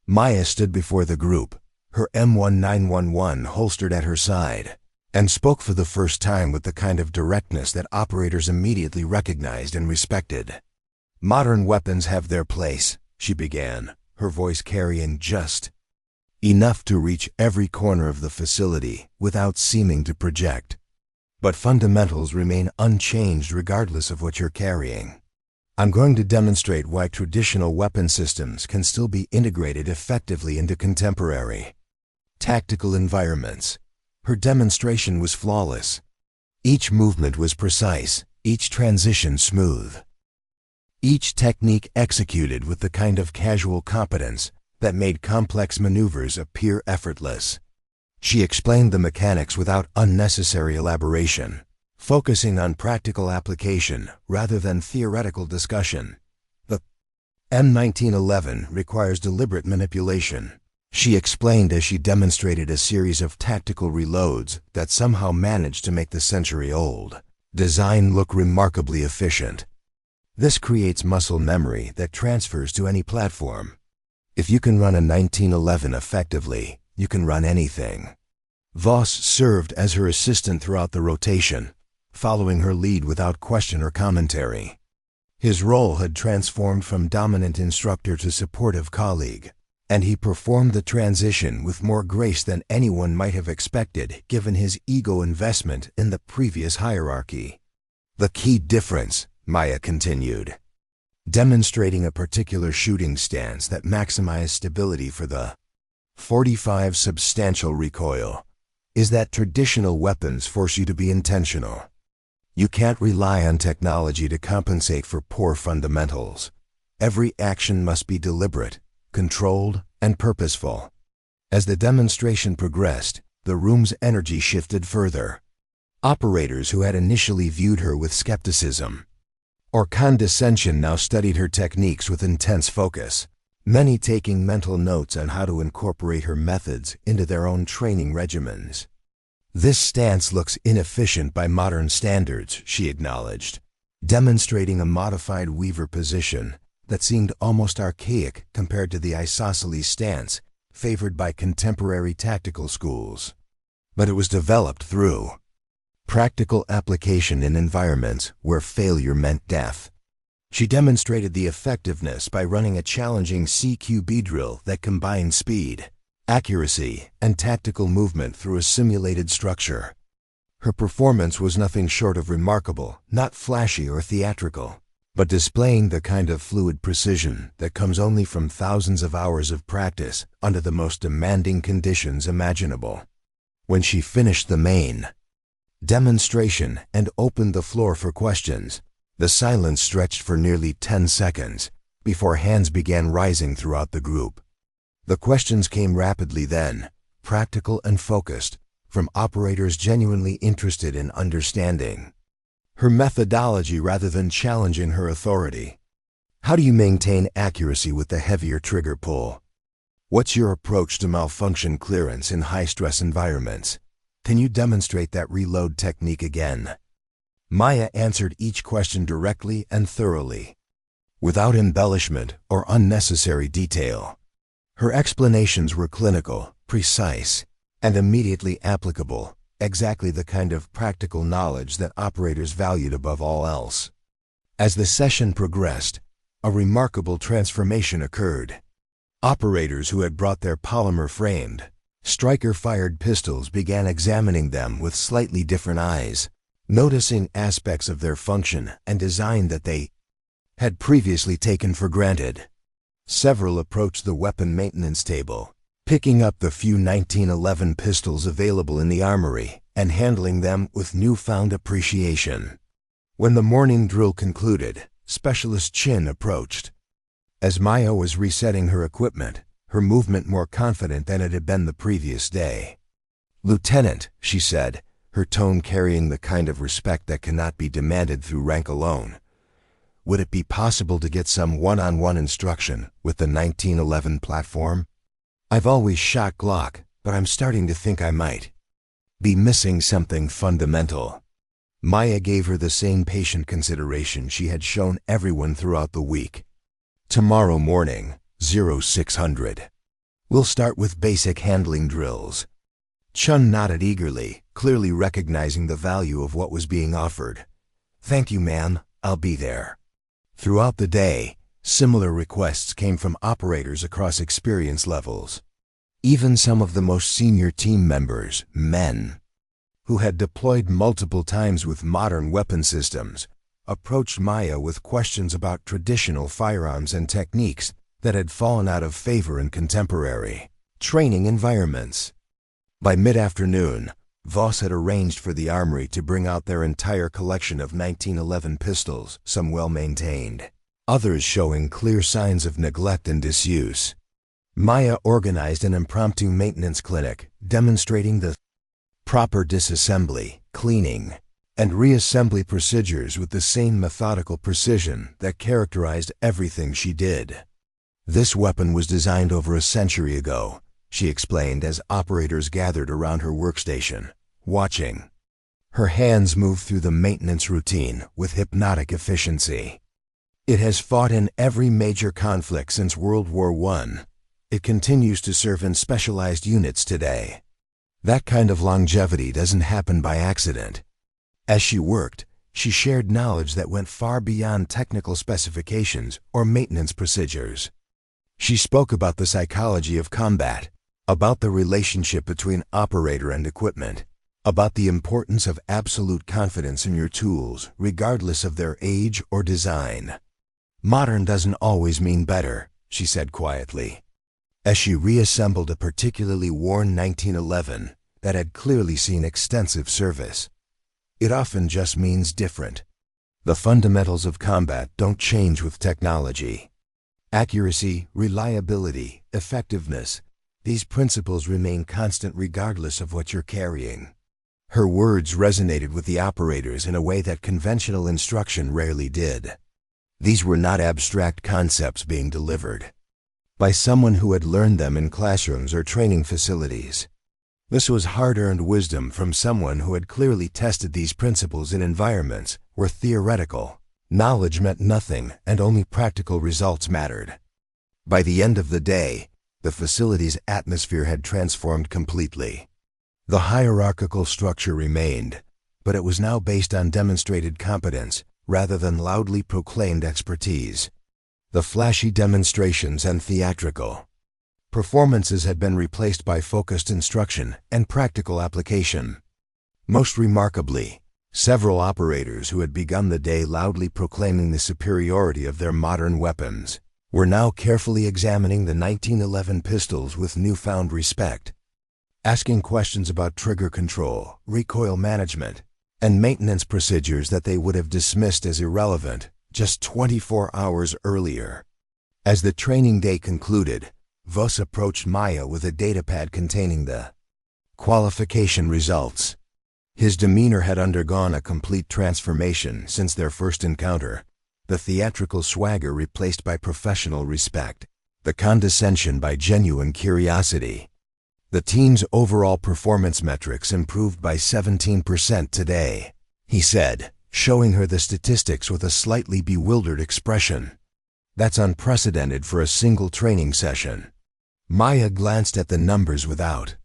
Maya stood before the group, her M1911 holstered at her side, and spoke for the first time with the kind of directness that operators immediately recognized and respected. "Modern weapons have their place," she began, her voice carrying just enough to reach every corner of the facility without seeming to project. "But fundamentals remain unchanged regardless of what you're carrying. I'm going to demonstrate why traditional weapon systems can still be integrated effectively into contemporary tactical environments." Her demonstration was flawless. Each movement was precise, each transition smooth, each technique executed with the kind of casual competence that made complex maneuvers appear effortless. She explained the mechanics without unnecessary elaboration, focusing on practical application rather than theoretical discussion. The M1911 requires deliberate manipulation, she explained as she demonstrated a series of tactical reloads that somehow managed to make the century-old design look remarkably efficient. "This creates muscle memory that transfers to any platform. If you can run a 1911 effectively, you can run anything." Voss served as her assistant throughout the rotation, following her lead without question or commentary. His role had transformed from dominant instructor to supportive colleague, and he performed the transition with more grace than anyone might have expected given his ego investment in the previous hierarchy. "The key difference," Maya continued, demonstrating a particular shooting stance that maximized stability for the 45 substantial recoil, "is that traditional weapons force you to be intentional. You can't rely on technology to compensate for poor fundamentals. Every action must be deliberate, controlled, and purposeful. As the demonstration progressed, the room's energy shifted further. Operators who had initially viewed her with skepticism or condescension now studied her techniques with intense focus, many taking mental notes on how to incorporate her methods into their own training regimens. "This stance looks inefficient by modern standards," she acknowledged, demonstrating a modified weaver position that seemed almost archaic compared to the isosceles stance favored by contemporary tactical schools. But it was developed through practical application in environments where failure meant death. She demonstrated the effectiveness by running a challenging CQB drill that combined speed, accuracy, and tactical movement through a simulated structure. Her performance was nothing short of remarkable, not flashy or theatrical, but displaying the kind of fluid precision that comes only from thousands of hours of practice under the most demanding conditions imaginable. When she finished the main demonstration and opened the floor for questions, the silence stretched for nearly 10 seconds before hands began rising throughout the group. The questions came rapidly then, practical and focused, from operators genuinely interested in understanding her methodology rather than challenging her authority. How do you maintain accuracy with the heavier trigger pull? What's your approach to malfunction clearance in high-stress environments? Can you demonstrate that reload technique again? Maya answered each question directly and thoroughly, without embellishment or unnecessary detail. Her explanations were clinical, precise, and immediately applicable, exactly the kind of practical knowledge that operators valued above all else. As the session progressed, a remarkable transformation occurred. Operators who had brought their polymer-framed, striker-fired pistols began examining them with slightly different eyes, noticing aspects of their function and design that they had previously taken for granted. Several approached the weapon maintenance table, picking up the few 1911 pistols available in the armory and handling them with newfound appreciation. When the morning drill concluded, Specialist Chin approached. As Maya was resetting her equipment, her movement more confident than it had been the previous day. "Lieutenant," she said, her tone carrying the kind of respect that cannot be demanded through rank alone, "would it be possible to get some one-on-one instruction with the 1911 platform? I've always shot Glock, but I'm starting to think I might be missing something fundamental." Maya gave her the same patient consideration she had shown everyone throughout the week. "Tomorrow morning, 0600. We'll start with basic handling drills." Chun nodded eagerly, clearly recognizing the value of what was being offered. "Thank you, ma'am. I'll be there." Throughout the day, similar requests came from operators across experience levels. Even some of the most senior team members, men, who had deployed multiple times with modern weapon systems, approached Maya with questions about traditional firearms and techniques that had fallen out of favor in contemporary training environments. By mid-afternoon, Voss had arranged for the armory to bring out their entire collection of 1911 pistols, some well-maintained, others showing clear signs of neglect and disuse. Maya organized an impromptu maintenance clinic demonstrating the proper disassembly, cleaning, and reassembly procedures with the same methodical precision that characterized everything she did. "This weapon was designed over a century ago," she explained as operators gathered around her workstation, watching. Her hands moved through the maintenance routine with hypnotic efficiency. "It has fought in every major conflict since World War I. It continues to serve in specialized units today. That kind of longevity doesn't happen by accident." As she worked, she shared knowledge that went far beyond technical specifications or maintenance procedures. She spoke about the psychology of combat, about the relationship between operator and equipment, about the importance of absolute confidence in your tools, regardless of their age or design. "Modern doesn't always mean better," she said quietly, as she reassembled a particularly worn 1911 that had clearly seen extensive service. "It often just means different. The fundamentals of combat don't change with technology. Accuracy, reliability, effectiveness, These principles remain constant regardless of what you're carrying. Her words resonated with the operators in a way that conventional instruction rarely did. These were not abstract concepts being delivered by someone who had learned them in classrooms or training facilities. This was hard-earned wisdom from someone who had clearly tested these principles in environments where theoretical knowledge meant nothing and only practical results mattered. By the end of the day, the facility's atmosphere had transformed completely. The hierarchical structure remained, but it was now based on demonstrated competence rather than loudly proclaimed expertise. The flashy demonstrations and theatrical performances had been replaced by focused instruction and practical application. Most remarkably, several operators who had begun the day loudly proclaiming the superiority of their modern weapons were now carefully examining the 1911 pistols with newfound respect, asking questions about trigger control, recoil management, and maintenance procedures that they would have dismissed as irrelevant just 24 hours earlier. As the training day concluded, Voss approached Maya with a datapad containing the qualification results. His demeanor had undergone a complete transformation since their first encounter, the theatrical swagger replaced by professional respect, the condescension by genuine curiosity. The teen's overall performance metrics improved by 17% today, he said, showing her the statistics with a slightly bewildered expression. That's unprecedented for a single training session. Maya glanced at the numbers without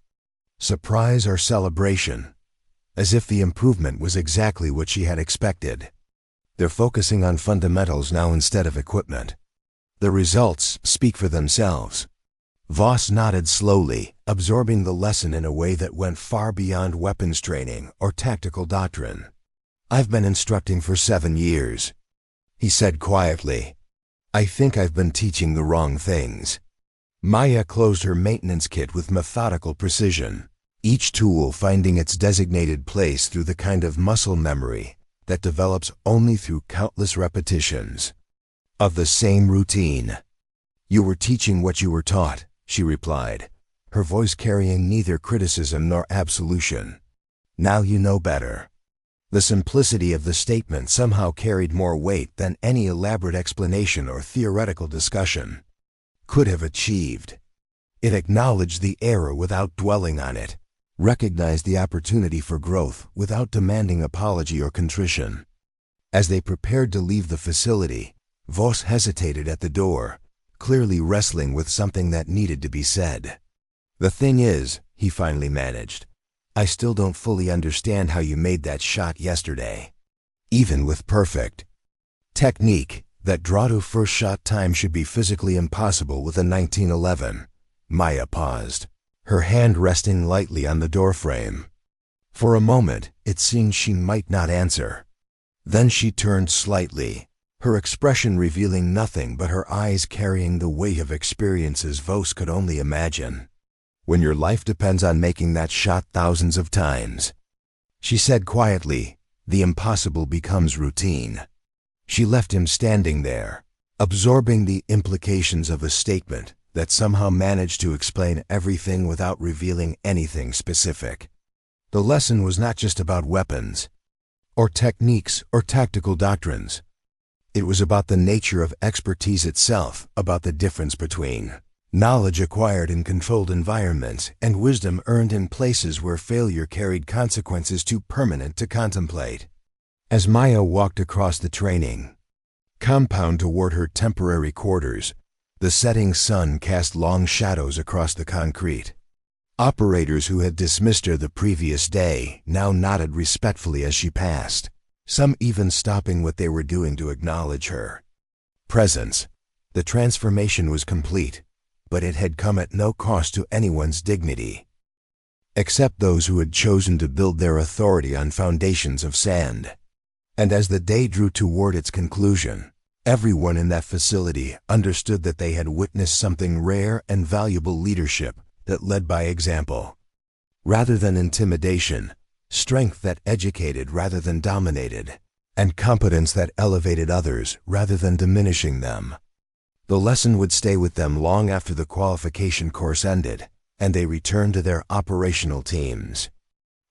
surprise or celebration, as if the improvement was exactly what she had expected. They're focusing on fundamentals now instead of equipment. The results speak for themselves. Voss nodded slowly, absorbing the lesson in a way that went far beyond weapons training or tactical doctrine. I've been instructing for 7 years, he said quietly. I think I've been teaching the wrong things. Maya closed her maintenance kit with methodical precision, each tool finding its designated place through the kind of muscle memory that develops only through countless repetitions of the same routine. You were teaching what you were taught, she replied, her voice carrying neither criticism nor absolution. Now you know better. The simplicity of the statement somehow carried more weight than any elaborate explanation or theoretical discussion could have achieved. It acknowledged the error without dwelling on it, recognized the opportunity for growth without demanding apology or contrition. As they prepared to leave the facility, Voss hesitated at the door, clearly wrestling with something that needed to be said. The thing is, he finally managed, I still don't fully understand how you made that shot yesterday. Even with perfect technique, that draw to first shot time should be physically impossible with a 1911. Maya paused, her hand resting lightly on the doorframe. For a moment, it seemed she might not answer. Then she turned slightly, her expression revealing nothing but her eyes carrying the weight of experiences Voss could only imagine. When your life depends on making that shot thousands of times, she said quietly, the impossible becomes routine. She left him standing there, absorbing the implications of a statement that somehow managed to explain everything without revealing anything specific. The lesson was not just about weapons, or techniques, or tactical doctrines. It was about the nature of expertise itself, about the difference between knowledge acquired in controlled environments and wisdom earned in places where failure carried consequences too permanent to contemplate. As Maya walked across the training compound toward her temporary quarters, the setting sun cast long shadows across the concrete. Operators who had dismissed her the previous day now nodded respectfully as she passed, some even stopping what they were doing to acknowledge her presence. The transformation was complete, but it had come at no cost to anyone's dignity, except those who had chosen to build their authority on foundations of sand. And as the day drew toward its conclusion, everyone in that facility understood that they had witnessed something rare and valuable: leadership that led by example, rather than intimidation, strength that educated rather than dominated, and competence that elevated others rather than diminishing them. The lesson would stay with them long after the qualification course ended, and they returned to their operational teams.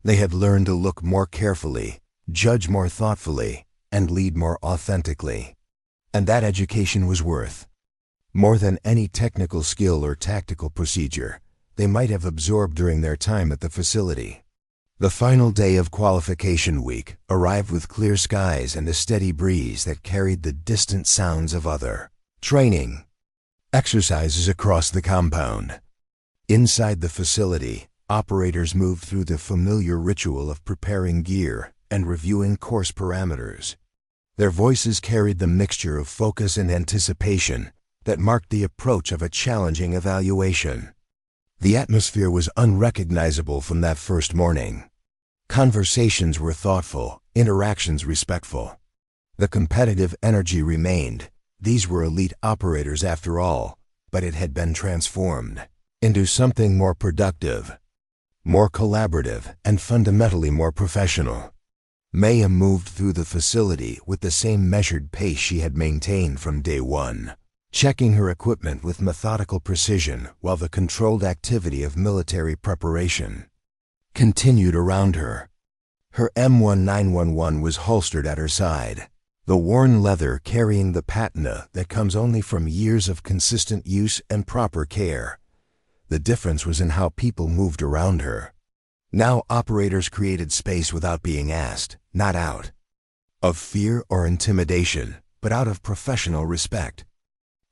They had learned to look more carefully, judge more thoughtfully, and lead more authentically. And that education was worth more than any technical skill or tactical procedure they might have absorbed during their time at the facility. The final day of qualification week arrived with clear skies and a steady breeze that carried the distant sounds of other training exercises across the compound. Inside the facility, operators moved through the familiar ritual of preparing gear and reviewing course parameters. Their voices carried the mixture of focus and anticipation that marked the approach of a challenging evaluation. The atmosphere was unrecognizable from that first morning. Conversations were thoughtful, interactions respectful. The competitive energy remained. These were elite operators after all, but it had been transformed into something more productive, more collaborative, and fundamentally more professional. Maya moved through the facility with the same measured pace she had maintained from day one, checking her equipment with methodical precision while the controlled activity of military preparation continued around her. Her M1911 was holstered at her side, the worn leather carrying the patina that comes only from years of consistent use and proper care. The difference was in how people moved around her. Now operators created space without being asked, not out of fear or intimidation, but out of professional respect.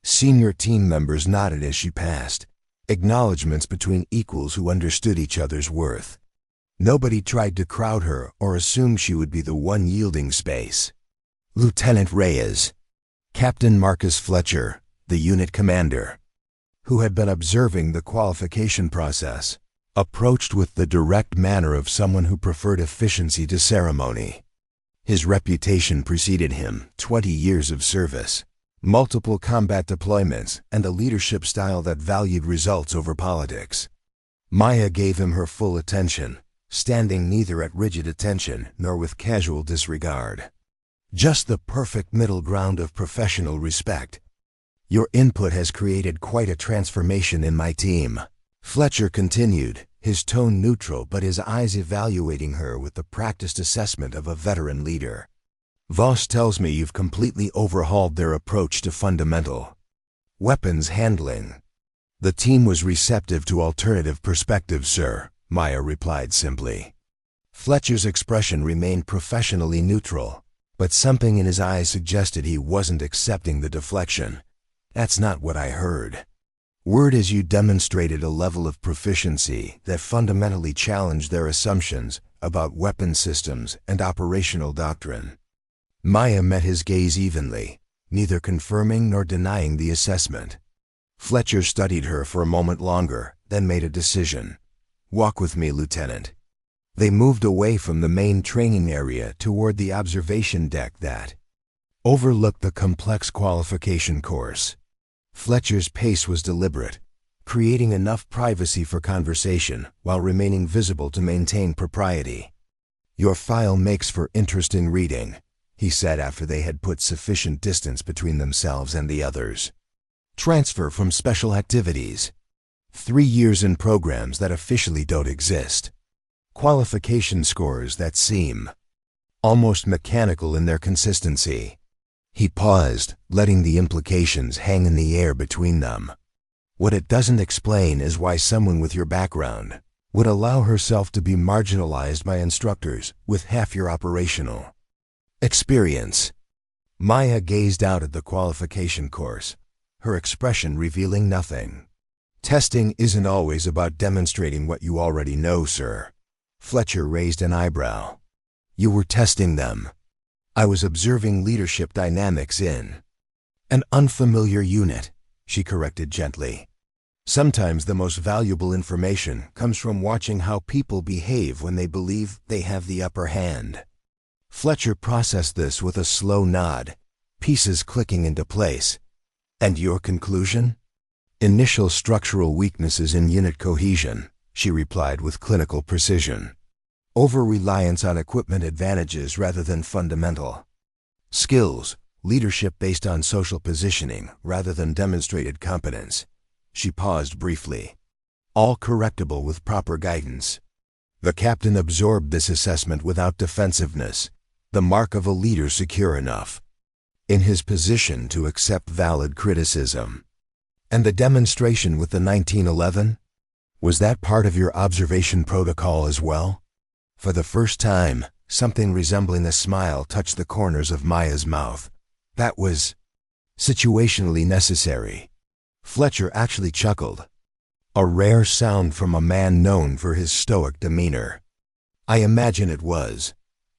Senior team members nodded as she passed, acknowledgments between equals who understood each other's worth. Nobody tried to crowd her or assume she would be the one yielding space. Lieutenant Reyes, Captain Marcus Fletcher, the unit commander, who had been observing the qualification process, approached with the direct manner of someone who preferred efficiency to ceremony. His reputation preceded him, 20 years of service, multiple combat deployments, and a leadership style that valued results over politics. Maya gave him her full attention, standing neither at rigid attention nor with casual disregard. Just the perfect middle ground of professional respect. Your input has created quite a transformation in my team, Fletcher continued, his tone neutral but his eyes evaluating her with the practiced assessment of a veteran leader. Voss tells me you've completely overhauled their approach to fundamental weapons handling. The team was receptive to alternative perspectives, sir, Maya replied simply. Fletcher's expression remained professionally neutral, but something in his eyes suggested he wasn't accepting the deflection. That's not what I heard. Word is you demonstrated a level of proficiency that fundamentally challenged their assumptions about weapon systems and operational doctrine. Maya met his gaze evenly, neither confirming nor denying the assessment. Fletcher studied her for a moment longer, then made a decision. Walk with me, Lieutenant. They moved away from the main training area toward the observation deck that overlooked the complex qualification course. Fletcher's pace was deliberate, creating enough privacy for conversation while remaining visible to maintain propriety. Your file makes for interesting reading, he said after they had put sufficient distance between themselves and the others. Transfer from special activities. 3 years in programs that officially don't exist. Qualification scores that seem almost mechanical in their consistency. He paused, letting the implications hang in the air between them. What it doesn't explain is why someone with your background would allow herself to be marginalized by instructors with half your operational experience. Maya gazed out at the qualification course, her expression revealing nothing. Testing isn't always about demonstrating what you already know, sir. Fletcher raised an eyebrow. You were testing them. I was observing leadership dynamics in an unfamiliar unit, she corrected gently. Sometimes the most valuable information comes from watching how people behave when they believe they have the upper hand. Fletcher processed this with a slow nod, pieces clicking into place. And your conclusion? Initial structural weaknesses in unit cohesion, she replied with clinical precision. Over-reliance on equipment advantages rather than fundamental skills, leadership based on social positioning rather than demonstrated competence. She paused briefly. all correctable with proper guidance. The captain absorbed this assessment without defensiveness, the mark of a leader secure enough in his position to accept valid criticism. And the demonstration with the 1911? Was that part of your observation protocol as well? For the first time, something resembling a smile touched the corners of Maya's mouth. That was situationally necessary. Fletcher actually chuckled. A rare sound from a man known for his stoic demeanor. I imagine it was.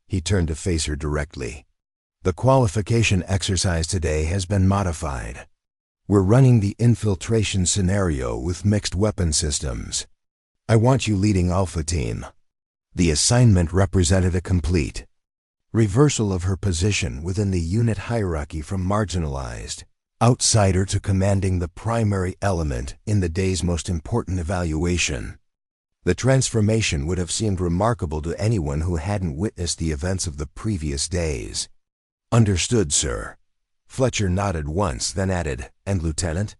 He turned to face her directly. The qualification exercise today has been modified. We're running the infiltration scenario with mixed weapon systems. I want you leading Alpha Team. The assignment represented a complete reversal of her position within the unit hierarchy from marginalized outsider to commanding the primary element in the day's most important evaluation. The transformation would have seemed remarkable to anyone who hadn't witnessed the events of the previous days. Understood, sir. Fletcher nodded once, then added, and Lieutenant?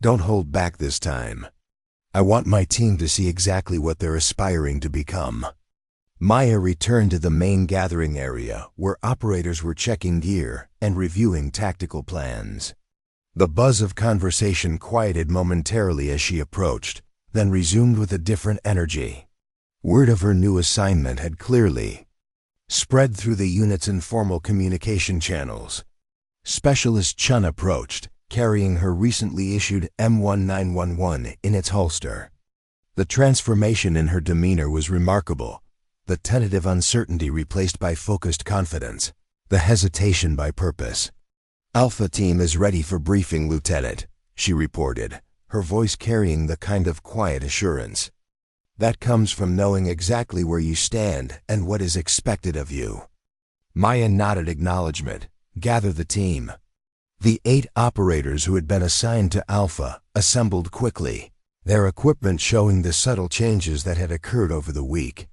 Don't hold back this time. I want my team to see exactly what they're aspiring to become. Maya returned to the main gathering area where operators were checking gear and reviewing tactical plans. The buzz of conversation quieted momentarily as she approached, then resumed with a different energy. Word of her new assignment had clearly spread through the unit's informal communication channels. Specialist Chun approached, carrying her recently issued M1911 in its holster. The transformation in her demeanor was remarkable, the tentative uncertainty replaced by focused confidence, the hesitation by purpose. Alpha Team is ready for briefing, Lieutenant, she reported, her voice carrying the kind of quiet assurance that comes from knowing exactly where you stand and what is expected of you. Maya nodded acknowledgement. Gather the team. The 8 operators who had been assigned to Alpha assembled quickly, their equipment showing the subtle changes that had occurred over the week.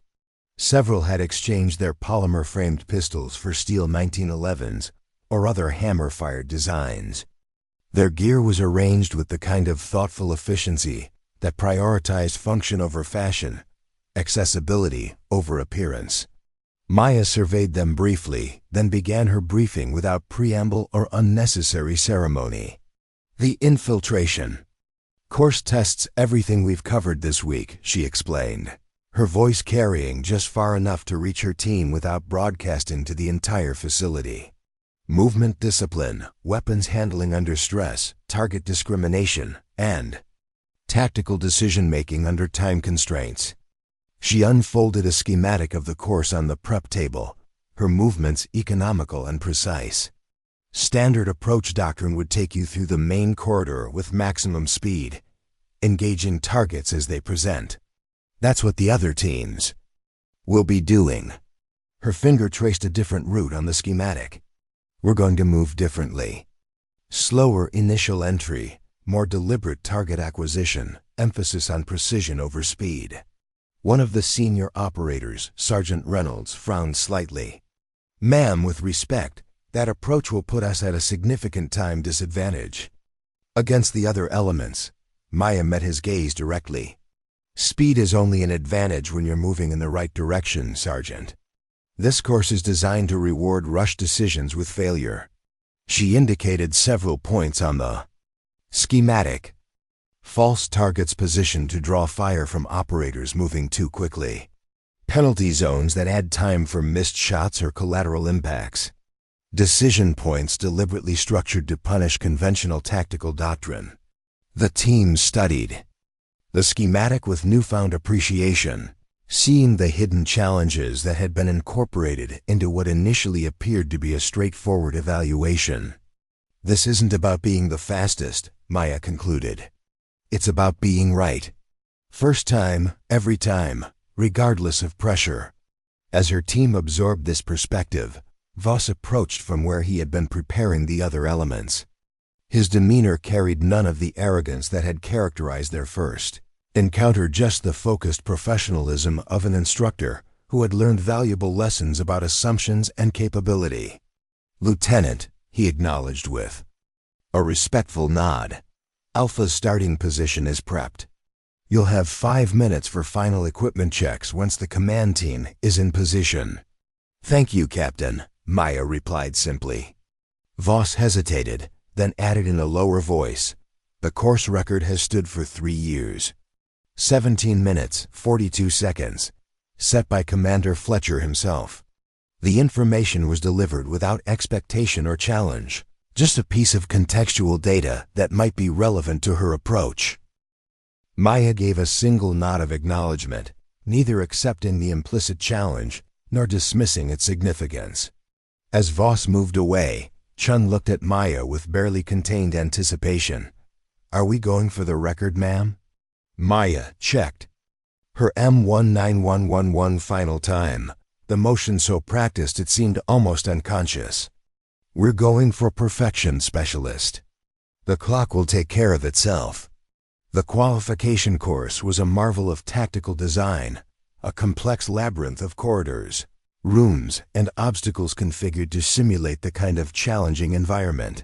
Several had exchanged their polymer-framed pistols for steel 1911s or other hammer-fired designs. Their gear was arranged with the kind of thoughtful efficiency that prioritized function over fashion, accessibility over appearance. Maya surveyed them briefly, then began her briefing without preamble or unnecessary ceremony. The infiltration course tests everything we've covered this week, she explained, her voice carrying just far enough to reach her team without broadcasting to the entire facility. Movement discipline, weapons handling under stress, target discrimination, and tactical decision-making under time constraints. She unfolded a schematic of the course on the prep table, her movements economical and precise. Standard approach doctrine would take you through the main corridor with maximum speed, engaging targets as they present. That's what the other teams will be doing. Her finger traced a different route on the schematic. We're going to move differently. Slower initial entry, more deliberate target acquisition, emphasis on precision over speed. One of the senior operators, Sergeant Reynolds, frowned slightly. Ma'am, with respect, that approach will put us at a significant time disadvantage against the other elements. Maya met his gaze directly. Speed is only an advantage when you're moving in the right direction, Sergeant. This course is designed to reward rush decisions with failure. She indicated several points on the schematic. False targets positioned to draw fire from operators moving too quickly. Penalty zones that add time for missed shots or collateral impacts. Decision points deliberately structured to punish conventional tactical doctrine. The team studied the schematic with newfound appreciation, seeing the hidden challenges that had been incorporated into what initially appeared to be a straightforward evaluation. This isn't about being the fastest, Maya concluded. It's about being right. First time, every time, regardless of pressure. As her team absorbed this perspective, Voss approached from where he had been preparing the other elements. His demeanor carried none of the arrogance that had characterized their first encounter, just the focused professionalism of an instructor who had learned valuable lessons about assumptions and capability. Lieutenant, he acknowledged with a respectful nod. Alpha's starting position is prepped. You'll have 5 minutes for final equipment checks once the command team is in position. Thank you, Captain, Maya replied simply. Voss hesitated, then added in a lower voice, "The course record has stood for 3 years. 17 minutes, 42 seconds, set by Commander Fletcher himself." The information was delivered without expectation or challenge, just a piece of contextual data that might be relevant to her approach. Maya gave a single nod of acknowledgement, neither accepting the implicit challenge nor dismissing its significance. As Voss moved away, Chun looked at Maya with barely contained anticipation. "Are we going for the record, ma'am?" Maya checked. Her M19111 final time, the motion so practiced it seemed almost unconscious. "We're going for perfection, specialist. The clock will take care of itself." The qualification course was a marvel of tactical design, a complex labyrinth of corridors, rooms, and obstacles configured to simulate the kind of challenging environment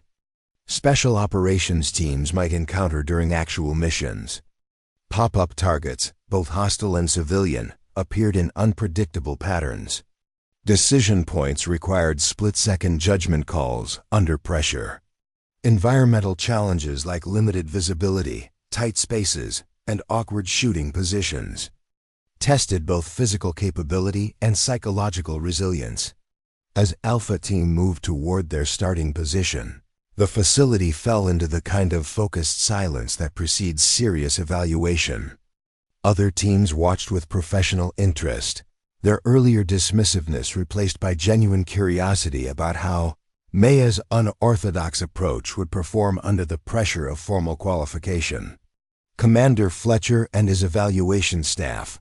special operations teams might encounter during actual missions. Pop-up targets, both hostile and civilian, appeared in unpredictable patterns. Decision points required split-second judgment calls under pressure. Environmental challenges like limited visibility, tight spaces, and awkward shooting positions tested both physical capability and psychological resilience. As Alpha Team moved toward their starting position, the facility fell into the kind of focused silence that precedes serious evaluation. Other teams watched with professional interest, their earlier dismissiveness replaced by genuine curiosity about how Maya's unorthodox approach would perform under the pressure of formal qualification. Commander Fletcher and his evaluation staff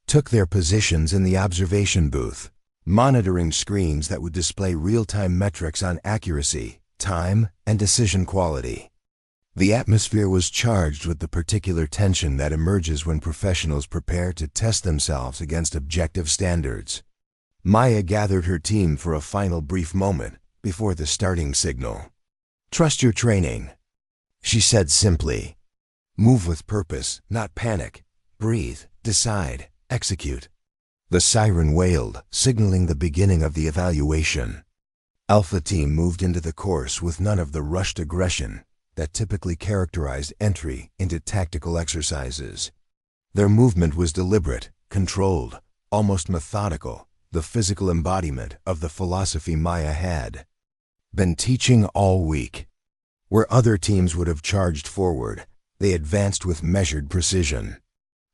took their positions in the observation booth, monitoring screens that would display real-time metrics on accuracy, time, and decision quality. The atmosphere was charged with the particular tension that emerges when professionals prepare to test themselves against objective standards. Maya gathered her team for a final brief moment before the starting signal. "Trust your training," she said simply. "Move with purpose, not panic. Breathe, decide, execute." The siren wailed, signaling the beginning of the evaluation. Alpha Team moved into the course with none of the rushed aggression that typically characterized entry into tactical exercises. Their movement was deliberate, controlled, almost methodical, the physical embodiment of the philosophy Maya had been teaching all week. Where other teams would have charged forward, they advanced with measured precision.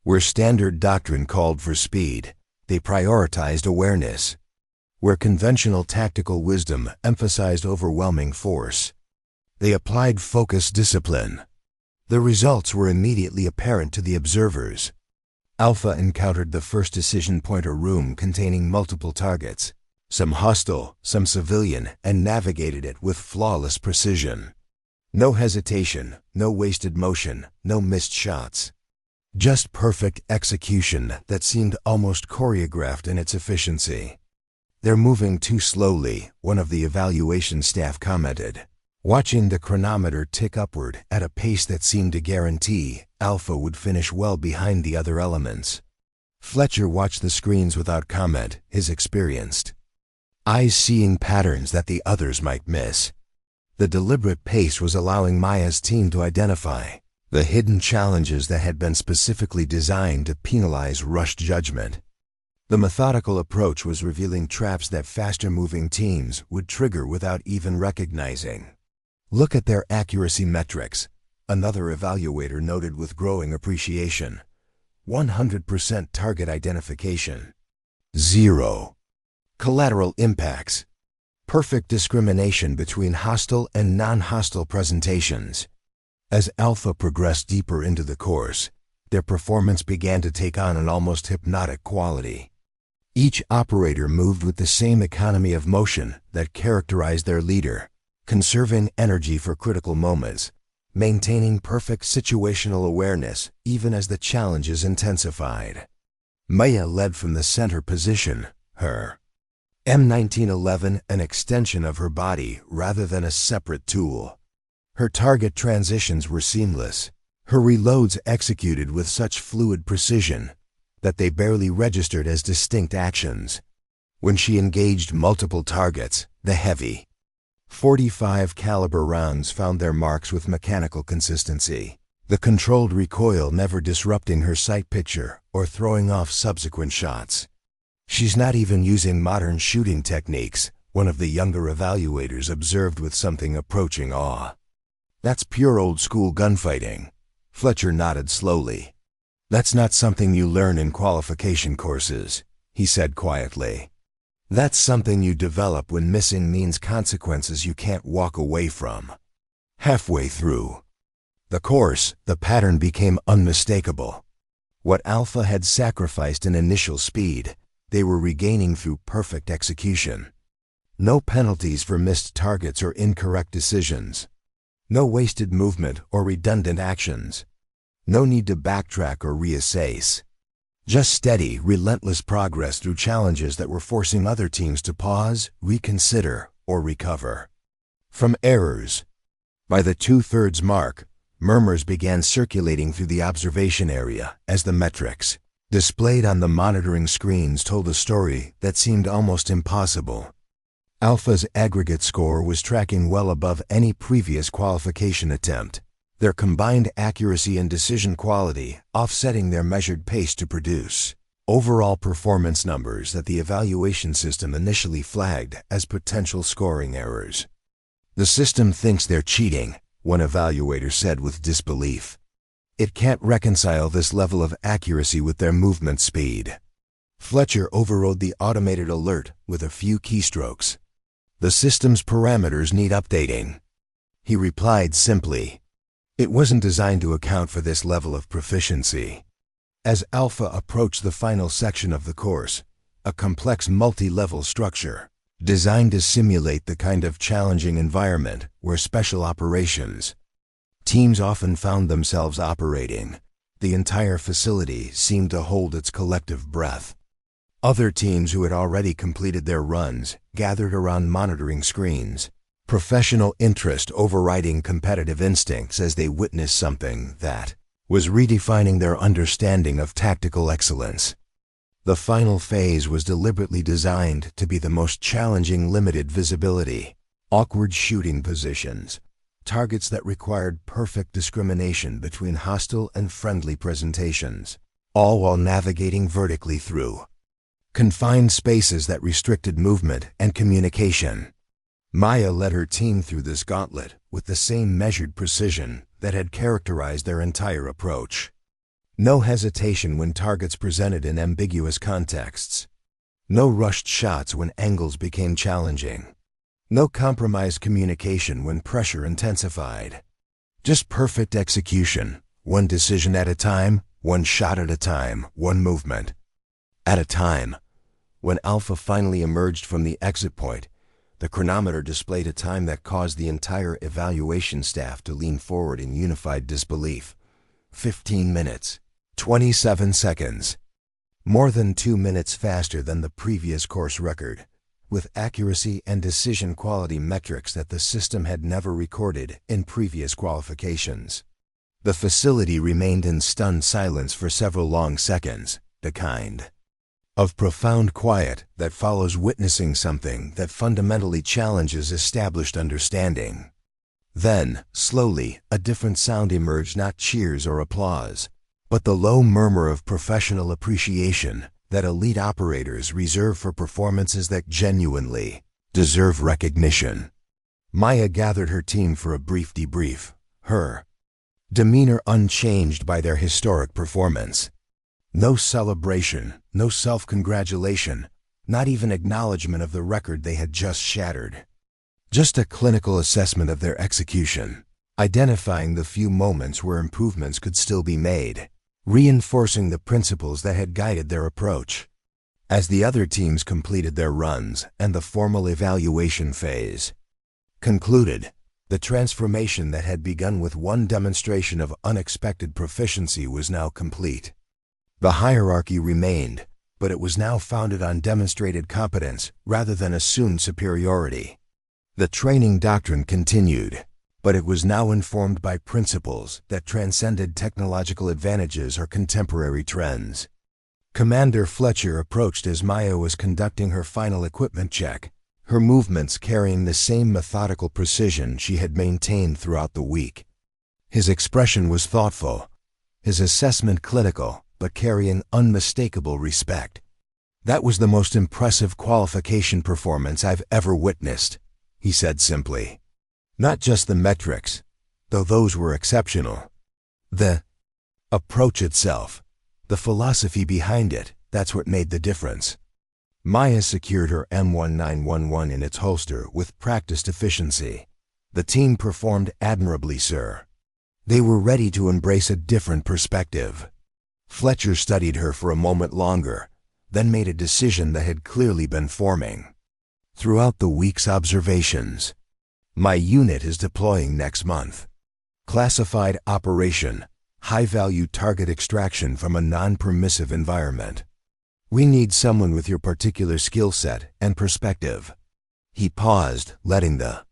Where standard doctrine called for speed, they prioritized awareness. Where conventional tactical wisdom emphasized overwhelming force, they applied focused discipline. The results were immediately apparent to the observers. Alpha encountered the first decision pointer room containing multiple targets, some hostile, some civilian, and navigated it with flawless precision. No hesitation, no wasted motion, no missed shots. Just perfect execution that seemed almost choreographed in its efficiency. "They're moving too slowly," one of the evaluation staff commented, watching the chronometer tick upward at a pace that seemed to guarantee Alpha would finish well behind the other elements. Fletcher watched the screens without comment, his experienced eyes seeing patterns that the others might miss. The deliberate pace was allowing Maya's team to identify the hidden challenges that had been specifically designed to penalize rushed judgment. The methodical approach was revealing traps that faster-moving teams would trigger without even recognizing. "Look at their accuracy metrics," another evaluator noted with growing appreciation. 100% target identification. 0 collateral impacts. Perfect discrimination between hostile and non-hostile presentations. As Alpha progressed deeper into the course, their performance began to take on an almost hypnotic quality. Each operator moved with the same economy of motion that characterized their leader, conserving energy for critical moments, maintaining perfect situational awareness even as the challenges intensified. Maya led from the center position, her M1911 an extension of her body rather than a separate tool. Her target transitions were seamless, Her reloads executed with such fluid precision that they barely registered as distinct actions. When she engaged multiple targets, the heavy .45 caliber rounds found their marks with mechanical consistency, the controlled recoil never disrupting her sight picture or throwing off subsequent shots. "She's not even using modern shooting techniques," one of the younger evaluators observed with something approaching awe. "That's pure old-school gunfighting." Fletcher nodded slowly. "That's not something you learn in qualification courses," he said quietly. "That's something you develop when missing means consequences you can't walk away from." Halfway through the course, the pattern became unmistakable. What Alpha had sacrificed in initial speed, they were regaining through perfect execution. No penalties for missed targets or incorrect decisions. No wasted movement or redundant actions. No need to backtrack or reassess. Just steady, relentless progress through challenges that were forcing other teams to pause, reconsider, or recover from errors. By the 2/3 mark, murmurs began circulating through the observation area as the metrics displayed on the monitoring screens told a story that seemed almost impossible. Alpha's aggregate score was tracking well above any previous qualification attempt, their combined accuracy and decision quality offsetting their measured pace to produce overall performance numbers that the evaluation system initially flagged as potential scoring errors. "The system thinks they're cheating," one evaluator said with disbelief. "It can't reconcile this level of accuracy with their movement speed." Fletcher overrode the automated alert with a few keystrokes. "The system's parameters need updating." He replied simply, "It wasn't designed to account for this level of proficiency." As Alpha approached the final section of the course, a complex multi-level structure designed to simulate the kind of challenging environment where special operations teams often found themselves operating, the entire facility seemed to hold its collective breath. Other teams who had already completed their runs gathered around monitoring screens, professional interest overriding competitive instincts as they witnessed something that was redefining their understanding of tactical excellence. The final phase was deliberately designed to be the most challenging: limited visibility, awkward shooting positions, targets that required perfect discrimination between hostile and friendly presentations, all while navigating vertically through confined spaces that restricted movement and communication. Maya led her team through this gauntlet with the same measured precision that had characterized their entire approach. No hesitation when targets presented in ambiguous contexts. No rushed shots when angles became challenging. No compromised communication when pressure intensified. Just perfect execution, one decision at a time, one shot at a time, one movement at a time. When Alpha finally emerged from the exit point, the chronometer displayed a time that caused the entire evaluation staff to lean forward in unified disbelief. 15 minutes, 27 seconds. More than 2 minutes faster than the previous course record, with accuracy and decision quality metrics that the system had never recorded in previous qualifications. The facility remained in stunned silence for several long seconds, the kind of profound quiet that follows witnessing something that fundamentally challenges established understanding. Then, slowly, a different sound emerged, not cheers or applause, but the low murmur of professional appreciation that elite operators reserve for performances that genuinely deserve recognition. Maya gathered her team for a brief debrief, her demeanor unchanged by their historic performance. No celebration, no self-congratulation, not even acknowledgement of the record they had just shattered. Just a clinical assessment of their execution, identifying the few moments where improvements could still be made, reinforcing the principles that had guided their approach. As the other teams completed their runs and the formal evaluation phase concluded, the transformation that had begun with one demonstration of unexpected proficiency was now complete. The hierarchy remained, but it was now founded on demonstrated competence rather than assumed superiority. The training doctrine continued, but it was now informed by principles that transcended technological advantages or contemporary trends. Commander Fletcher approached as Maya was conducting her final equipment check, her movements carrying the same methodical precision she had maintained throughout the week. His expression was thoughtful, his assessment clinical, but carrying unmistakable respect. "That was the most impressive qualification performance I've ever witnessed," he said simply. "Not just the metrics, though those were exceptional. The approach itself, the philosophy behind it, that's what made the difference." Maya secured her M1911 in its holster with practiced efficiency. "The team performed admirably, sir." They were ready to embrace a different perspective. Fletcher studied her for a moment longer, then made a decision that had clearly been forming. "Throughout the week's observations, my unit is deploying next month. Classified operation, high-value target extraction from a non-permissive environment. We need someone with your particular skill set and perspective." He paused, letting the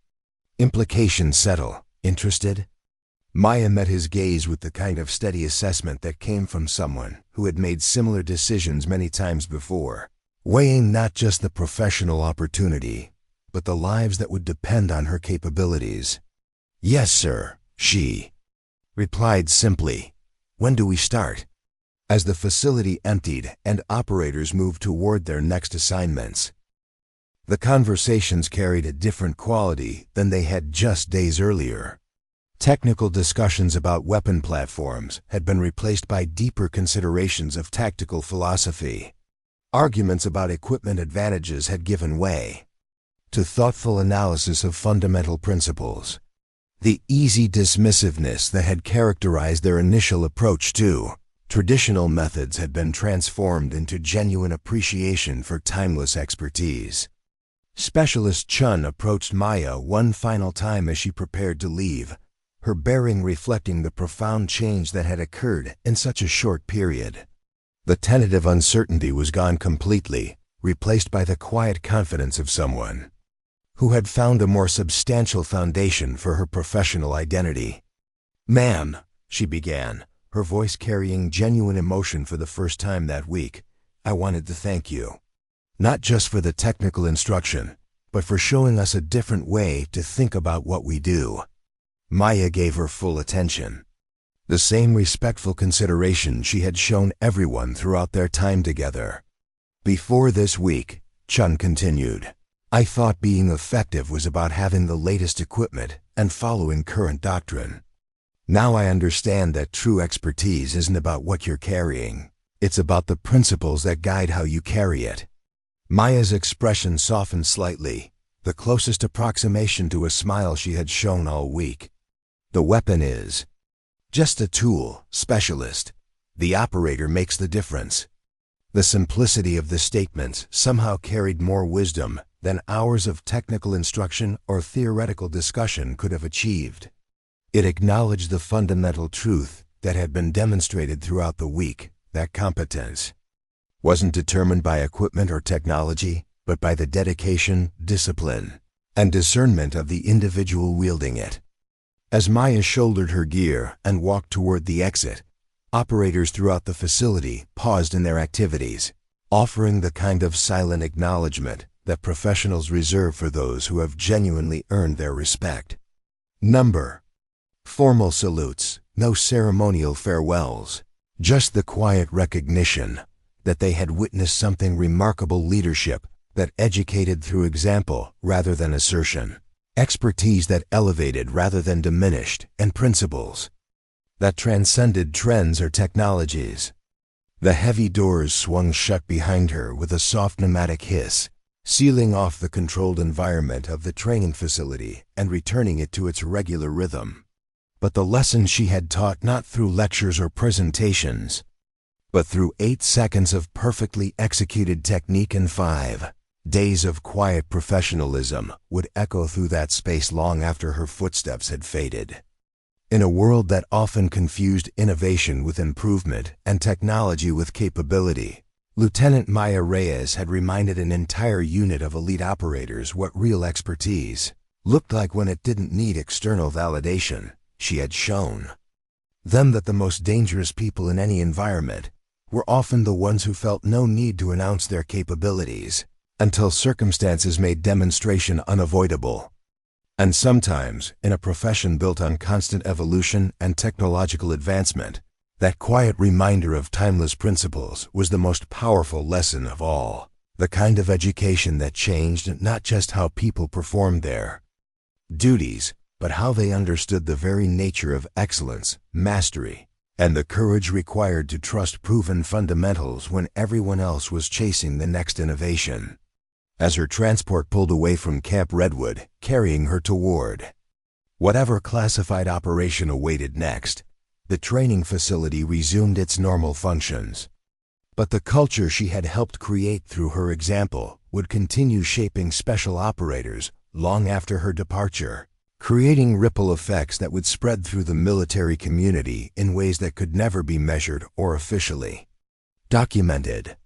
implication settle. "Interested?" Maya met his gaze with the kind of steady assessment that came from someone who had made similar decisions many times before, weighing not just the professional opportunity, but the lives that would depend on her capabilities. "Yes, sir," she replied simply. "When do we start?" As the facility emptied and operators moved toward their next assignments, the conversations carried a different quality than they had just days earlier. Technical discussions about weapon platforms had been replaced by deeper considerations of tactical philosophy. Arguments about equipment advantages had given way to thoughtful analysis of fundamental principles. The easy dismissiveness that had characterized their initial approach to traditional methods had been transformed into genuine appreciation for timeless expertise. Specialist Chun approached Maya one final time as she prepared to leave, her bearing reflecting the profound change that had occurred in such a short period. The tentative uncertainty was gone completely, replaced by the quiet confidence of someone who had found a more substantial foundation for her professional identity. "Ma'am," she began, her voice carrying genuine emotion for the first time that week, "I wanted to thank you. Not just for the technical instruction, but for showing us a different way to think about what we do." Maya gave her full attention. The same respectful consideration she had shown everyone throughout their time together. "Before this week," Chun continued, "I thought being effective was about having the latest equipment and following current doctrine. Now I understand that true expertise isn't about what you're carrying. It's about the principles that guide how you carry it." Maya's expression softened slightly, the closest approximation to a smile she had shown all week. "The weapon is just a tool, specialist. The operator makes the difference." The simplicity of the statements somehow carried more wisdom than hours of technical instruction or theoretical discussion could have achieved. It acknowledged the fundamental truth that had been demonstrated throughout the week, that competence wasn't determined by equipment or technology, but by the dedication, discipline, and discernment of the individual wielding it. As Maya shouldered her gear and walked toward the exit, operators throughout the facility paused in their activities, offering the kind of silent acknowledgement that professionals reserve for those who have genuinely earned their respect. Number formal salutes, no ceremonial farewells, just the quiet recognition that they had witnessed something remarkable: leadership that educated through example rather than assertion, expertise that elevated rather than diminished, and principles that transcended trends or technologies. The heavy doors swung shut behind her with a soft pneumatic hiss, sealing off the controlled environment of the training facility and returning it to its regular rhythm. But the lesson she had taught not through lectures or presentations, but through 8 seconds of perfectly executed technique and 5 days of quiet professionalism would echo through that space long after her footsteps had faded. In a world that often confused innovation with improvement and technology with capability, Lieutenant Maya Reyes had reminded an entire unit of elite operators what real expertise looked like when it didn't need external validation. She had shown them that the most dangerous people in any environment were often the ones who felt no need to announce their capabilities until circumstances made demonstration unavoidable. And sometimes, in a profession built on constant evolution and technological advancement, that quiet reminder of timeless principles was the most powerful lesson of all, the kind of education that changed not just how people performed their duties, but how they understood the very nature of excellence, mastery, and the courage required to trust proven fundamentals when everyone else was chasing the next innovation. As her transport pulled away from Camp Redwood, carrying her toward whatever classified operation awaited next, the training facility resumed its normal functions. But the culture she had helped create through her example would continue shaping special operators long after her departure, creating ripple effects that would spread through the military community in ways that could never be measured or officially documented.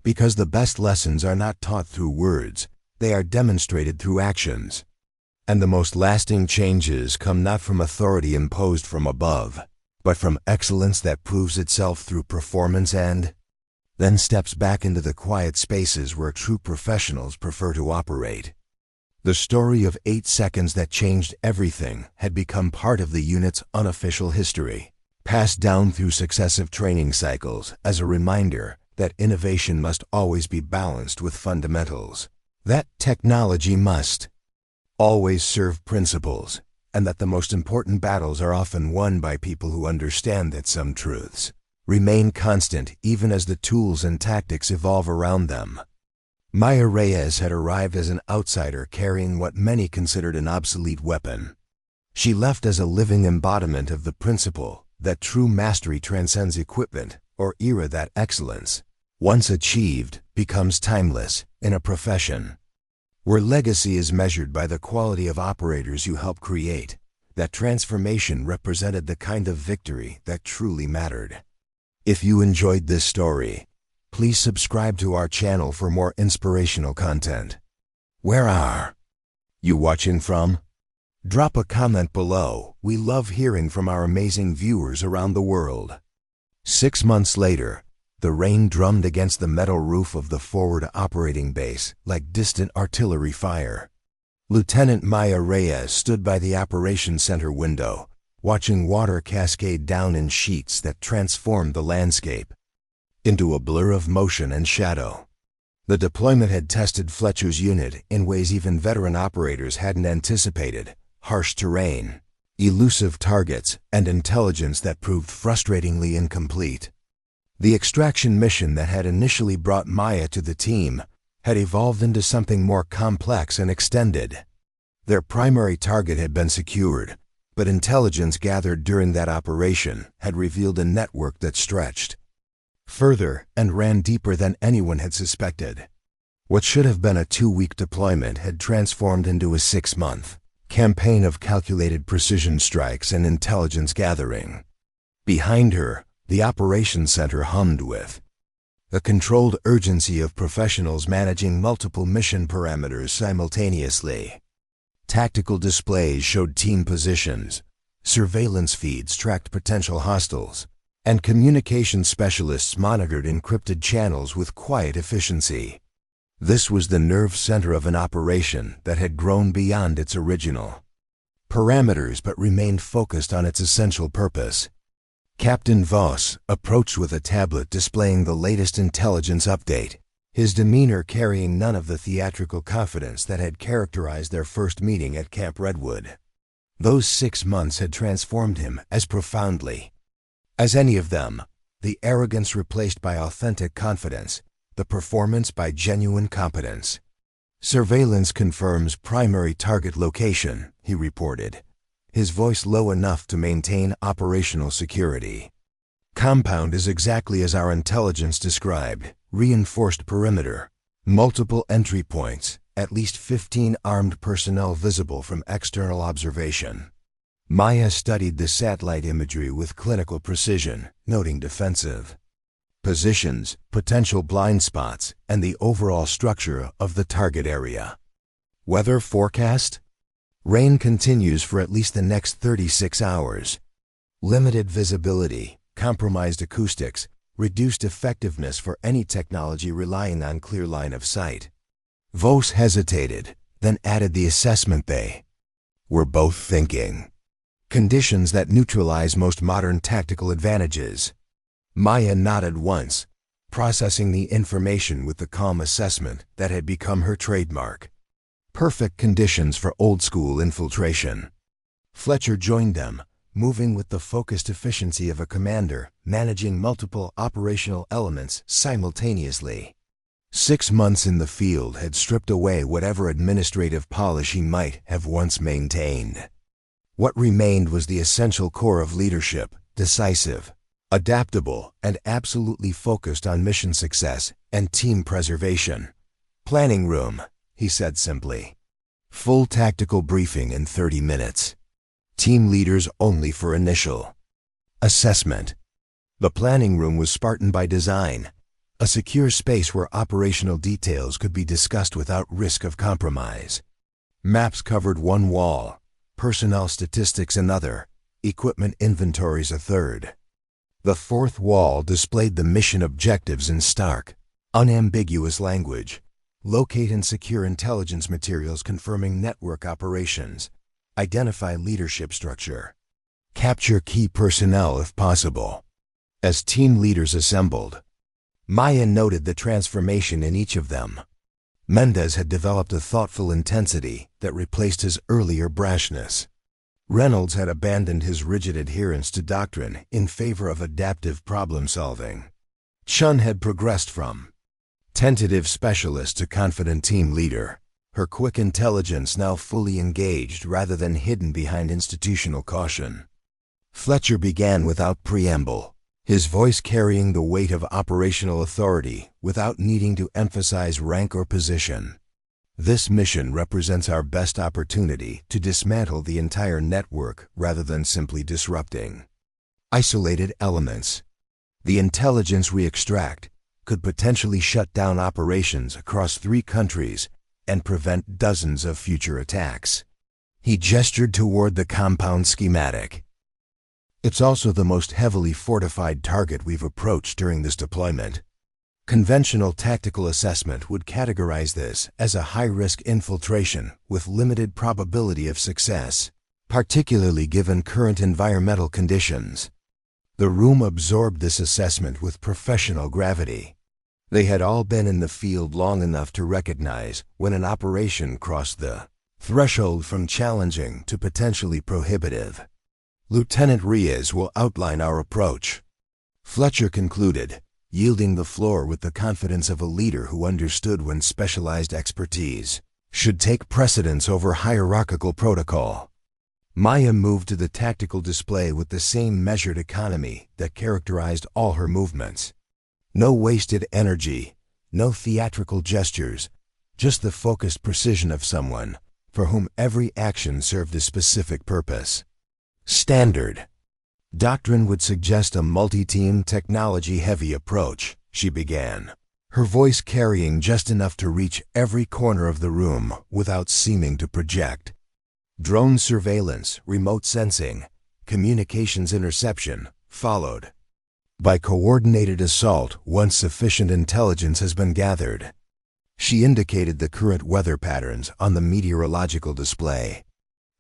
Because the best lessons are not taught through words, they are demonstrated through actions. And the most lasting changes come not from authority imposed from above, but from excellence that proves itself through performance and then steps back into the quiet spaces where true professionals prefer to operate. The story of 8 seconds that changed everything had become part of the unit's unofficial history, passed down through successive training cycles as a reminder that innovation must always be balanced with fundamentals, that technology must always serve principles, and that the most important battles are often won by people who understand that some truths remain constant even as the tools and tactics evolve around them. Maya Reyes had arrived as an outsider carrying what many considered an obsolete weapon. She left as a living embodiment of the principle that true mastery transcends equipment or era, that excellence, once achieved, becomes timeless in a profession where legacy is measured by the quality of operators you help create. That transformation represented the kind of victory that truly mattered. If you enjoyed this story, please subscribe to our channel for more inspirational content. Where are you watching from? Drop a comment below. We love hearing from our amazing viewers around the world. 6 months later, the rain drummed against the metal roof of the forward operating base like distant artillery fire. Lieutenant Maya Reyes stood by the operations center window, watching water cascade down in sheets that transformed the landscape into a blur of motion and shadow. The deployment had tested Fletcher's unit in ways even veteran operators hadn't anticipated: harsh terrain, elusive targets, and intelligence that proved frustratingly incomplete. The extraction mission that had initially brought Maya to the team had evolved into something more complex and extended. Their primary target had been secured, but intelligence gathered during that operation had revealed a network that stretched further and ran deeper than anyone had suspected. What should have been a 2-week deployment had transformed into a 6-month campaign of calculated precision strikes and intelligence gathering. Behind her, the operations center hummed with a controlled urgency of professionals managing multiple mission parameters simultaneously. Tactical displays showed team positions, surveillance feeds tracked potential hostiles, and communication specialists monitored encrypted channels with quiet efficiency. This was the nerve center of an operation that had grown beyond its original parameters but remained focused on its essential purpose. Captain Voss approached with a tablet displaying the latest intelligence update, his demeanor carrying none of the theatrical confidence that had characterized their first meeting at Camp Redwood. Those 6 months had transformed him as profoundly as any of them, the arrogance replaced by authentic confidence, the performance by genuine competence. "Surveillance confirms primary target location," he reported, his voice low enough to maintain operational security. "Compound is exactly as our intelligence described: reinforced perimeter, multiple entry points, at least 15 armed personnel visible from external observation." Maya studied the satellite imagery with clinical precision, noting defensive positions, potential blind spots, and the overall structure of the target area. "Weather forecast?" Rain continues for at least the next 36 hours. Limited visibility, compromised acoustics, reduced effectiveness for any technology relying on clear line of sight. Vos hesitated, then added the assessment they were both thinking. Conditions that neutralize most modern tactical advantages. Maya nodded once, processing the information with the calm assessment that had become her trademark. Perfect conditions for old-school infiltration. Fletcher joined them, moving with the focused efficiency of a commander, managing multiple operational elements simultaneously. 6 months in the field had stripped away whatever administrative polish he might have once maintained. What remained was the essential core of leadership, decisive, adaptable, and absolutely focused on mission success and team preservation. Planning room, he said simply. Full tactical briefing in 30 minutes. Team leaders only for initial assessment. The planning room was Spartan by design, a secure space where operational details could be discussed without risk of compromise. Maps covered one wall, personnel statistics another, equipment inventories a third. The fourth wall displayed the mission objectives in stark, unambiguous language. Locate and secure intelligence materials confirming network operations. Identify leadership structure. Capture key personnel if possible. As team leaders assembled, Maya noted the transformation in each of them. Mendez had developed a thoughtful intensity that replaced his earlier brashness. Reynolds had abandoned his rigid adherence to doctrine in favor of adaptive problem-solving. Chun had progressed from tentative specialist to confident team leader, her quick intelligence now fully engaged rather than hidden behind institutional caution. Fletcher began without preamble, his voice carrying the weight of operational authority without needing to emphasize rank or position. This mission represents our best opportunity to dismantle the entire network rather than simply disrupting isolated elements. The intelligence we extract could potentially shut down operations across 3 countries and prevent dozens of future attacks. He gestured toward the compound schematic. It's also the most heavily fortified target we've approached during this deployment. Conventional tactical assessment would categorize this as a high-risk infiltration with limited probability of success, particularly given current environmental conditions. The room absorbed this assessment with professional gravity. They had all been in the field long enough to recognize when an operation crossed the threshold from challenging to potentially prohibitive. Lieutenant Reyes will outline our approach, Fletcher concluded, yielding the floor with the confidence of a leader who understood when specialized expertise should take precedence over hierarchical protocol. Maya moved to the tactical display with the same measured economy that characterized all her movements. No wasted energy, no theatrical gestures, just the focused precision of someone for whom every action served a specific purpose. Standard doctrine would suggest a multi-team, technology-heavy approach, she began, her voice carrying just enough to reach every corner of the room without seeming to project. Drone surveillance, remote sensing, communications interception followed by coordinated assault once sufficient intelligence has been gathered. She indicated the current weather patterns on the meteorological display.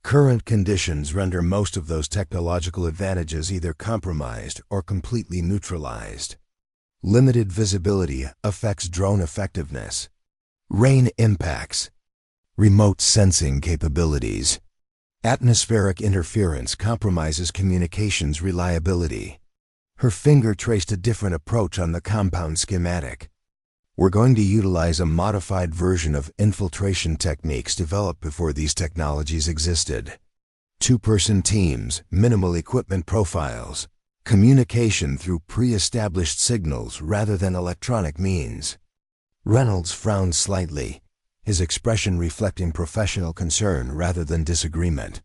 Current conditions render most of those technological advantages either compromised or completely neutralized. Limited visibility affects drone effectiveness. Rain impacts remote sensing capabilities. Atmospheric interference compromises communications reliability. Her finger traced a different approach on the compound schematic. We're going to utilize a modified version of infiltration techniques developed before these technologies existed. 2-person teams, minimal equipment profiles, communication through pre-established signals rather than electronic means. Reynolds frowned slightly, his expression reflecting professional concern rather than disagreement.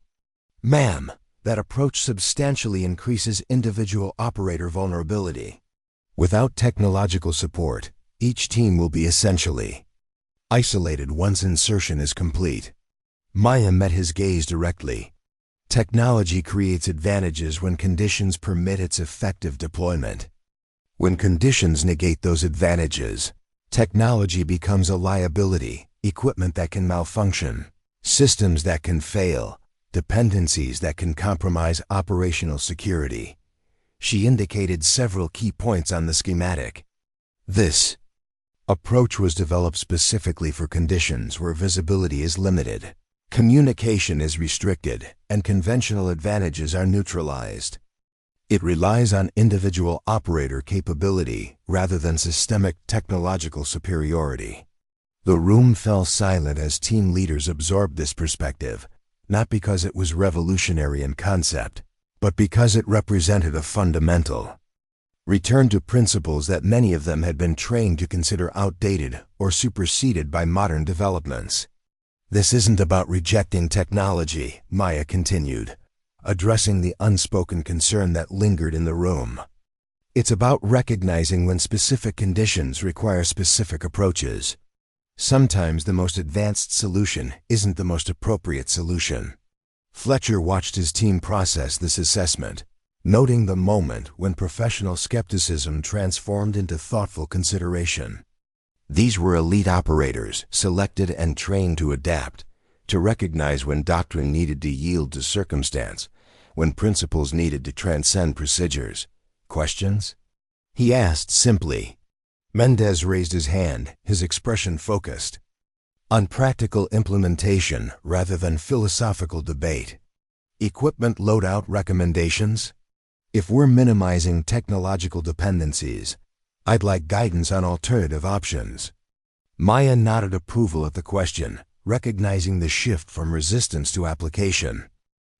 Ma'am, that approach substantially increases individual operator vulnerability. Without technological support, each team will be essentially isolated once insertion is complete. Maya met his gaze directly. Technology creates advantages when conditions permit its effective deployment. When conditions negate those advantages, technology becomes a liability, equipment that can malfunction, systems that can fail, dependencies that can compromise operational security. She indicated several key points on the schematic. This approach was developed specifically for conditions where visibility is limited, communication is restricted, and conventional advantages are neutralized. It relies on individual operator capability rather than systemic technological superiority. The room fell silent as team leaders absorbed this perspective, not because it was revolutionary in concept, but because it represented a fundamental return to principles that many of them had been trained to consider outdated or superseded by modern developments. This isn't about rejecting technology, Maya continued, addressing the unspoken concern that lingered in the room. It's about recognizing when specific conditions require specific approaches. Sometimes the most advanced solution isn't the most appropriate solution. Fletcher watched his team process this assessment, noting the moment when professional skepticism transformed into thoughtful consideration. These were elite operators, selected and trained to adapt, to recognize when doctrine needed to yield to circumstance, when principles needed to transcend procedures. Questions? He asked simply. Mendez raised his hand, his expression focused on practical implementation rather than philosophical debate. Equipment loadout recommendations? If we're minimizing technological dependencies, I'd like guidance on alternative options. Maya nodded approval at the question, recognizing the shift from resistance to application.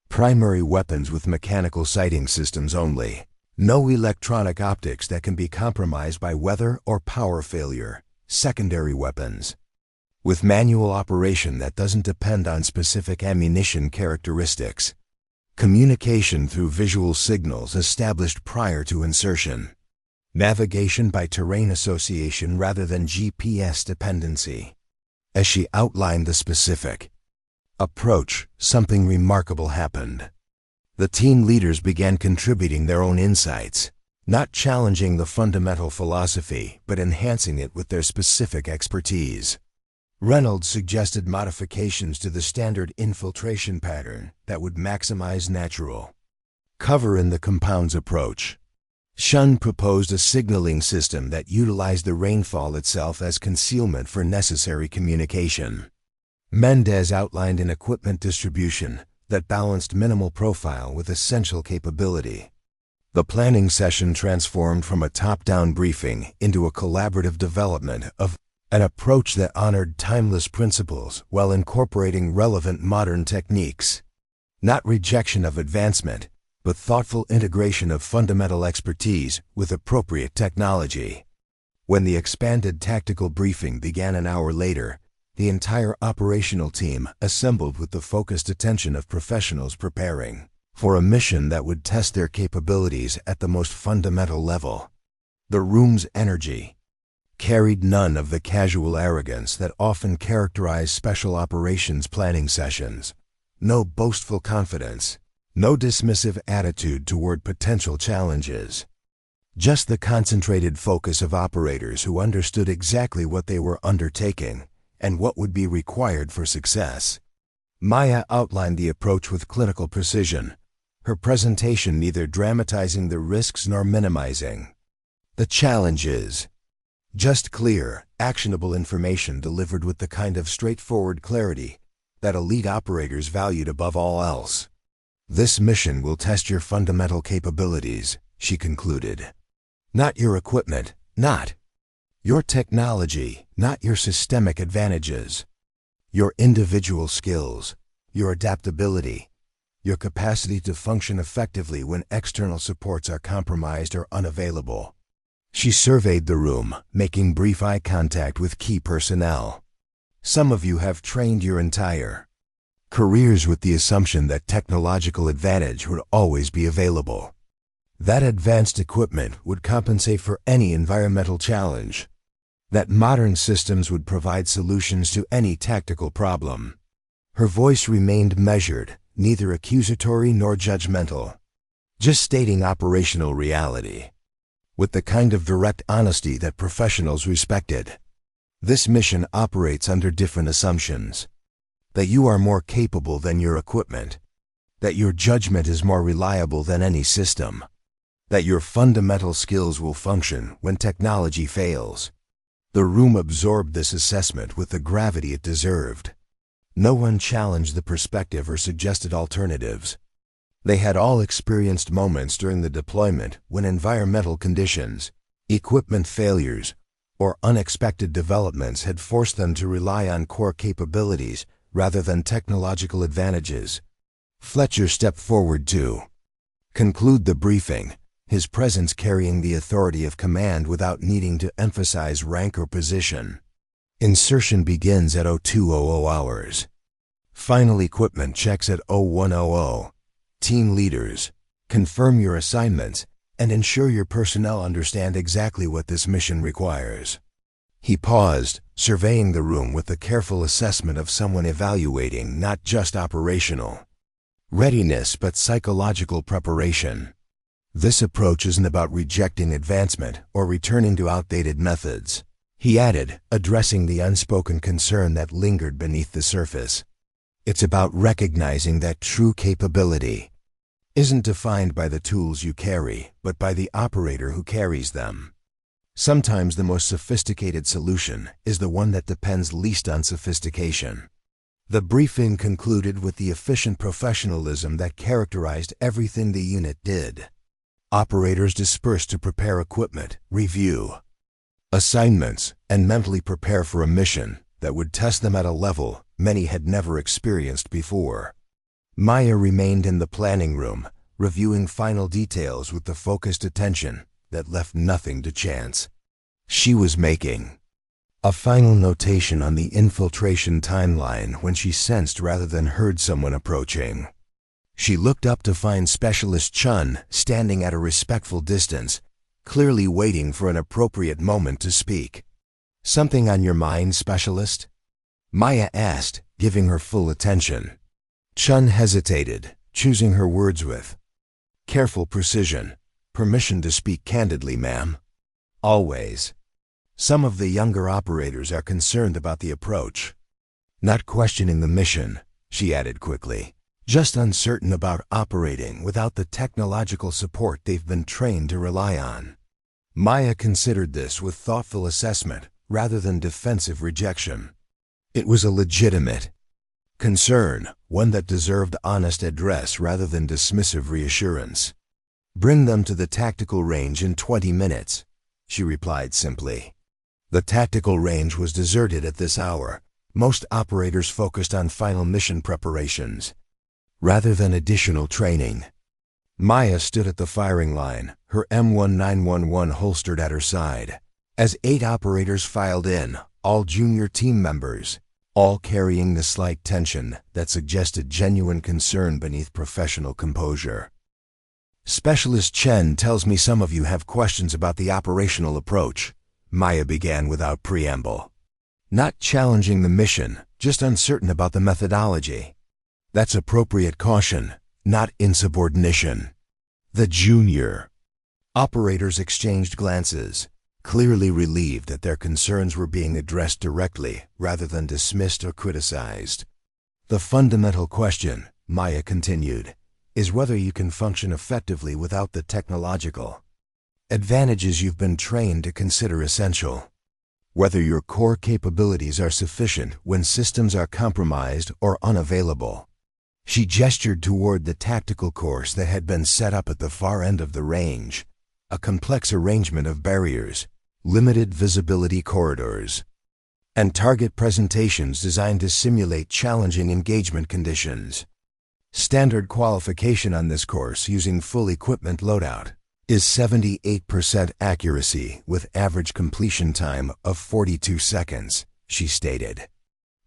Primary weapons with mechanical sighting systems only. No electronic optics that can be compromised by weather or power failure. Secondary weapons with manual operation that doesn't depend on specific ammunition characteristics. Communication through visual signals established prior to insertion. Navigation by terrain association rather than GPS dependency. As she outlined the specific approach, something remarkable happened. The team leaders began contributing their own insights, not challenging the fundamental philosophy, but enhancing it with their specific expertise. Reynolds suggested modifications to the standard infiltration pattern that would maximize natural cover in the compounds approach. Shun proposed a signaling system that utilized the rainfall itself as concealment for necessary communication. Mendez outlined an equipment distribution that balanced minimal profile with essential capability. The planning session transformed from a top-down briefing into a collaborative development of an approach that honored timeless principles while incorporating relevant modern techniques. Not rejection of advancement, but thoughtful integration of fundamental expertise with appropriate technology. When the expanded tactical briefing began an hour later, the entire operational team assembled with the focused attention of professionals preparing for a mission that would test their capabilities at the most fundamental level. The room's energy carried none of the casual arrogance that often characterized special operations planning sessions. No boastful confidence, no dismissive attitude toward potential challenges. Just the concentrated focus of operators who understood exactly what they were undertaking and what would be required for success. Maya outlined the approach with clinical precision, her presentation neither dramatizing the risks nor minimizing the challenges. Just clear, actionable information delivered with the kind of straightforward clarity that elite operators valued above all else. This mission will test your fundamental capabilities, she concluded. Not your equipment, not your technology, not your systemic advantages. Your individual skills, your adaptability, your capacity to function effectively when external supports are compromised or unavailable. She surveyed the room, making brief eye contact with key personnel. Some of you have trained your entire careers with the assumption that technological advantage would always be available. That advanced equipment would compensate for any environmental challenge. That modern systems would provide solutions to any tactical problem. Her voice remained measured, neither accusatory nor judgmental, just stating operational reality, with the kind of direct honesty that professionals respected. This mission operates under different assumptions. That you are more capable than your equipment. That your judgment is more reliable than any system. That your fundamental skills will function when technology fails. The room absorbed this assessment with the gravity it deserved. No one challenged the perspective or suggested alternatives. They had all experienced moments during the deployment when environmental conditions, equipment failures, or unexpected developments had forced them to rely on core capabilities rather than technological advantages. Fletcher stepped forward to conclude the briefing, his presence carrying the authority of command without needing to emphasize rank or position. Insertion begins at 0200 hours. Final equipment checks at 0100. Team leaders, confirm your assignments and ensure your personnel understand exactly what this mission requires. He paused, surveying the room with the careful assessment of someone evaluating not just operational readiness but psychological preparation. This approach isn't about rejecting advancement or returning to outdated methods, he added, addressing the unspoken concern that lingered beneath the surface. It's about recognizing that true capability isn't defined by the tools you carry, but by the operator who carries them. Sometimes the most sophisticated solution is the one that depends least on sophistication. The briefing concluded with the efficient professionalism that characterized everything the unit did. Operators dispersed to prepare equipment, review assignments, and mentally prepare for a mission that would test them at a level many had never experienced before. Maya remained in the planning room, reviewing final details with the focused attention that left nothing to chance. She was making a final notation on the infiltration timeline when she sensed rather than heard someone approaching. She looked up to find Specialist Chun standing at a respectful distance, clearly waiting for an appropriate moment to speak. "Something on your mind, Specialist?" Maya asked, giving her full attention. Chun hesitated, choosing her words with careful precision. "Permission to speak candidly, ma'am." "Always." Some of the younger operators are concerned about the approach. "Not questioning the mission," she added quickly. "Just uncertain about operating without the technological support they've been trained to rely on." Maya considered this with thoughtful assessment rather than defensive rejection. It was a legitimate concern, one that deserved honest address rather than dismissive reassurance. "Bring them to the tactical range in 20 minutes, she replied simply. The tactical range was deserted at this hour, most operators focused on final mission preparations, rather than additional training. Maya stood at the firing line, her M1911 holstered at her side, as 8 operators filed in, all junior team members, all carrying the slight tension that suggested genuine concern beneath professional composure. "Specialist Chen tells me some of you have questions about the operational approach," Maya began without preamble. "Not challenging the mission, just uncertain about the methodology. That's appropriate caution, not insubordination." The junior operators exchanged glances, clearly relieved that their concerns were being addressed directly rather than dismissed or criticized. "The fundamental question," Maya continued, "is whether you can function effectively without the technological advantages you've been trained to consider essential. Whether your core capabilities are sufficient when systems are compromised or unavailable." She gestured toward the tactical course that had been set up at the far end of the range, a complex arrangement of barriers, limited visibility corridors, and target presentations designed to simulate challenging engagement conditions. Standard qualification on this course using full equipment loadout is 78% accuracy with average completion time of 42 seconds, she stated.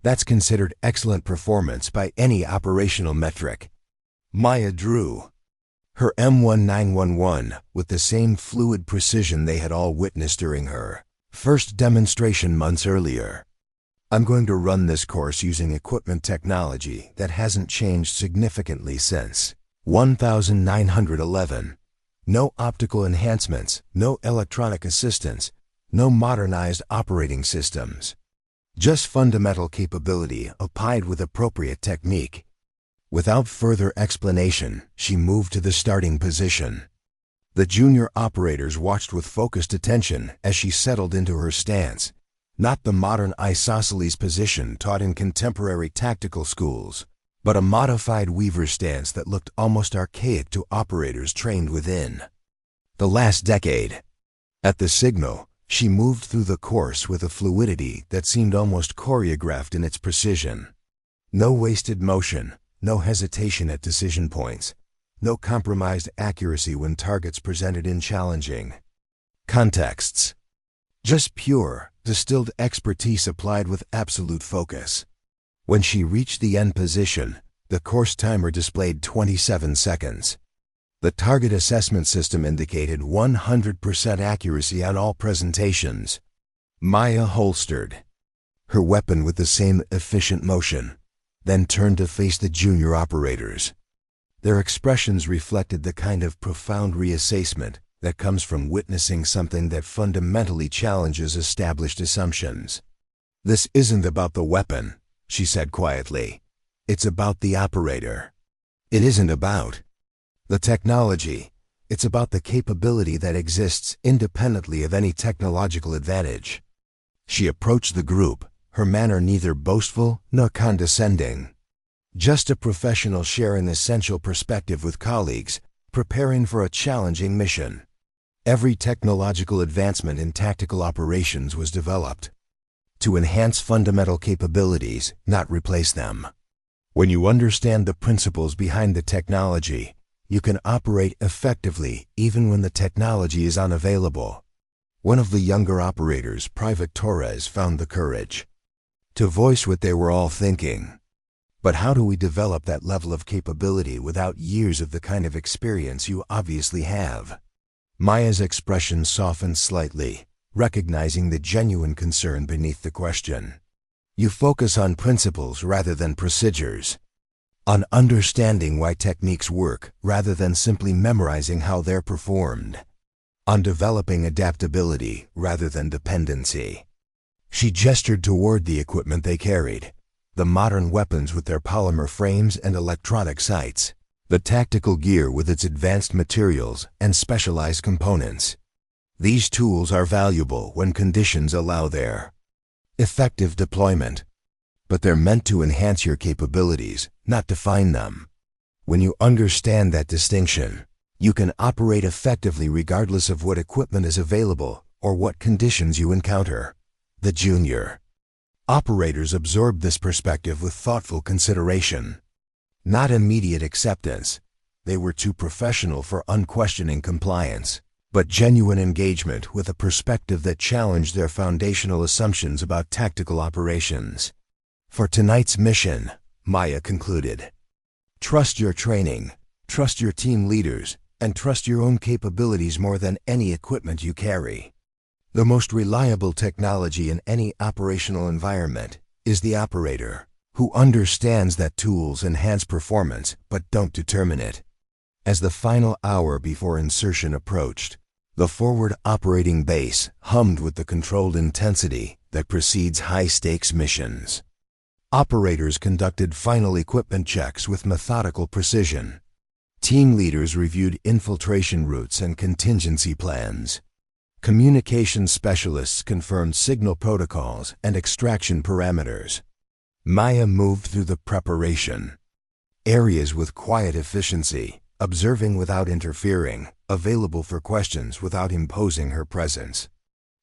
That's considered excellent performance by any operational metric. Maya drew her M1911 with the same fluid precision they had all witnessed during her first demonstration months earlier. I'm going to run this course using equipment technology that hasn't changed significantly since 1911. No optical enhancements, no electronic assistance, no modernized operating systems. Just fundamental capability applied with appropriate technique. Without further explanation, she moved to the starting position. The junior operators watched with focused attention as she settled into her stance, not the modern isosceles position taught in contemporary tactical schools, but a modified weaver stance that looked almost archaic to operators trained within the last decade. At the signal, she moved through the course with a fluidity that seemed almost choreographed in its precision. No wasted motion, no hesitation at decision points, no compromised accuracy when targets presented in challenging contexts. Just pure, distilled expertise applied with absolute focus. When she reached the end position, the course timer displayed 27 seconds. The target assessment system indicated 100% accuracy on all presentations. Maya holstered her weapon with the same efficient motion, then turned to face the junior operators. Their expressions reflected the kind of profound reassessment that comes from witnessing something that fundamentally challenges established assumptions. "This isn't about the weapon," she said quietly. "It's about the operator. It isn't about the technology. It's about the capability that exists independently of any technological advantage." She approached the group, her manner neither boastful nor condescending. Just a professional sharing essential perspective with colleagues, preparing for a challenging mission. Every technological advancement in tactical operations was developed to enhance fundamental capabilities, not replace them. When you understand the principles behind the technology, you can operate effectively even when the technology is unavailable. One of the younger operators, Private Torres, found the courage to voice what they were all thinking. "But how do we develop that level of capability without years of the kind of experience you obviously have?" Maya's expression softened slightly, recognizing the genuine concern beneath the question. "You focus on principles rather than procedures. On understanding why techniques work rather than simply memorizing how they're performed. On developing adaptability rather than dependency." She gestured toward the equipment they carried, the modern weapons with their polymer frames and electronic sights, the tactical gear with its advanced materials and specialized components. "These tools are valuable when conditions allow their effective deployment. But they're meant to enhance your capabilities, not define them. When you understand that distinction, you can operate effectively regardless of what equipment is available or what conditions you encounter." The junior operators absorbed this perspective with thoughtful consideration. Not immediate acceptance. They were too professional for unquestioning compliance, but genuine engagement with a perspective that challenged their foundational assumptions about tactical operations. "For tonight's mission," Maya concluded, "trust your training, trust your team leaders, and trust your own capabilities more than any equipment you carry. The most reliable technology in any operational environment is the operator, who understands that tools enhance performance but don't determine it." As the final hour before insertion approached, the forward operating base hummed with the controlled intensity that precedes high-stakes missions. Operators conducted final equipment checks with methodical precision. Team leaders reviewed infiltration routes and contingency plans. Communication specialists confirmed signal protocols and extraction parameters. Maya moved through the preparation areas with quiet efficiency, observing without interfering, available for questions without imposing her presence.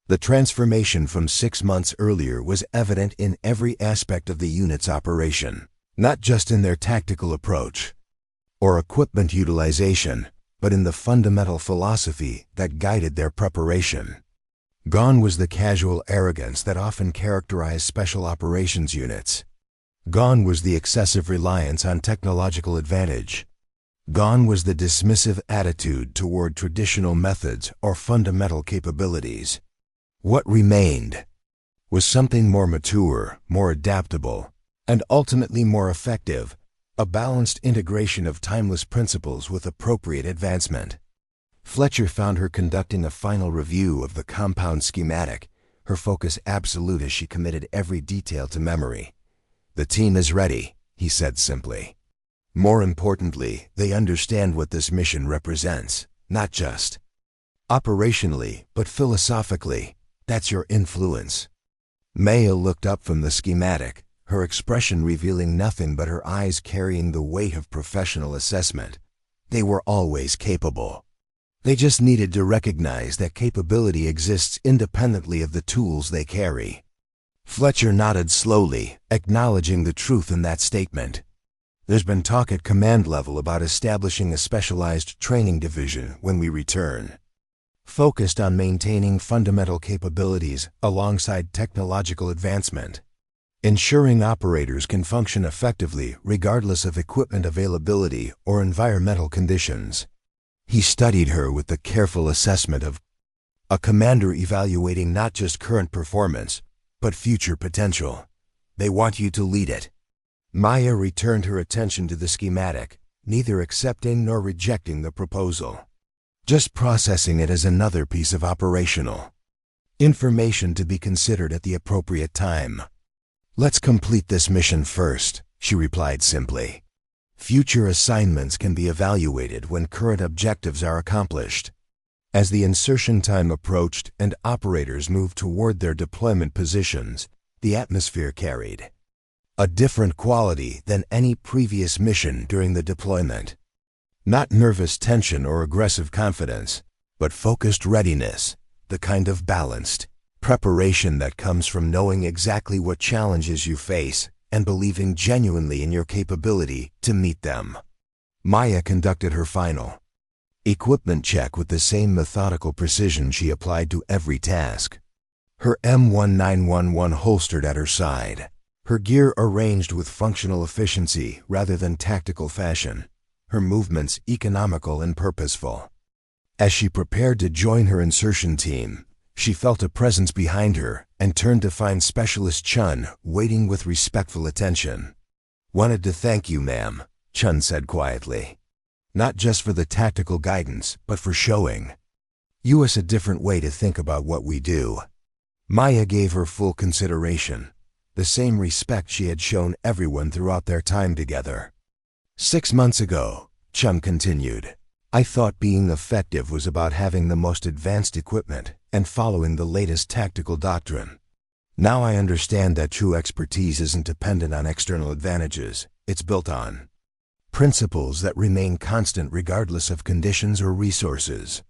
The transformation from 6 months earlier was evident in every aspect of the unit's operation, not just in their tactical approach or equipment utilization, but in the fundamental philosophy that guided their preparation. Gone was the casual arrogance that often characterized special operations units. Gone was the excessive reliance on technological advantage. Gone was the dismissive attitude toward traditional methods or fundamental capabilities. What remained was something more mature, more adaptable, and ultimately more effective, a balanced integration of timeless principles with appropriate advancement. Fletcher found her conducting a final review of the compound schematic, her focus absolute as she committed every detail to memory. "The team is ready," he said simply. "More importantly, they understand what this mission represents, not just operationally, but philosophically. That's your influence." Maya looked up from the schematic, her expression revealing nothing but her eyes carrying the weight of professional assessment. They were always capable. They just needed to recognize that capability exists independently of the tools they carry. Fletcher nodded slowly, acknowledging the truth in that statement. "There's been talk at command level about establishing a specialized training division when we return, focused on maintaining fundamental capabilities alongside technological advancement, ensuring operators can function effectively regardless of equipment availability or environmental conditions." He studied her with the careful assessment of a commander evaluating not just current performance, but future potential. "They want you to lead it." Maya returned her attention to the schematic, neither accepting nor rejecting the proposal, just processing it as another piece of operational information to be considered at the appropriate time. "Let's complete this mission first," she replied simply. "Future assignments can be evaluated when current objectives are accomplished." As the insertion time approached and operators moved toward their deployment positions, the atmosphere carried a different quality than any previous mission during the deployment. Not nervous tension or aggressive confidence, but focused readiness, the kind of balanced preparation that comes from knowing exactly what challenges you face and believing genuinely in your capability to meet them. Maya conducted her final equipment check with the same methodical precision she applied to every task. Her M1911 holstered at her side, her gear arranged with functional efficiency rather than tactical fashion, her movements economical and purposeful. As she prepared to join her insertion team, she felt a presence behind her and turned to find Specialist Chun waiting with respectful attention. "Wanted to thank you, ma'am," Chun said quietly. "Not just for the tactical guidance, but for showing us a different way to think about what we do." Maya gave her full consideration, the same respect she had shown everyone throughout their time together. "6 months ago," Chun continued, "I thought being effective was about having the most advanced equipment and following the latest tactical doctrine. Now I understand that true expertise isn't dependent on external advantages. It's built on principles that remain constant regardless of conditions or resources."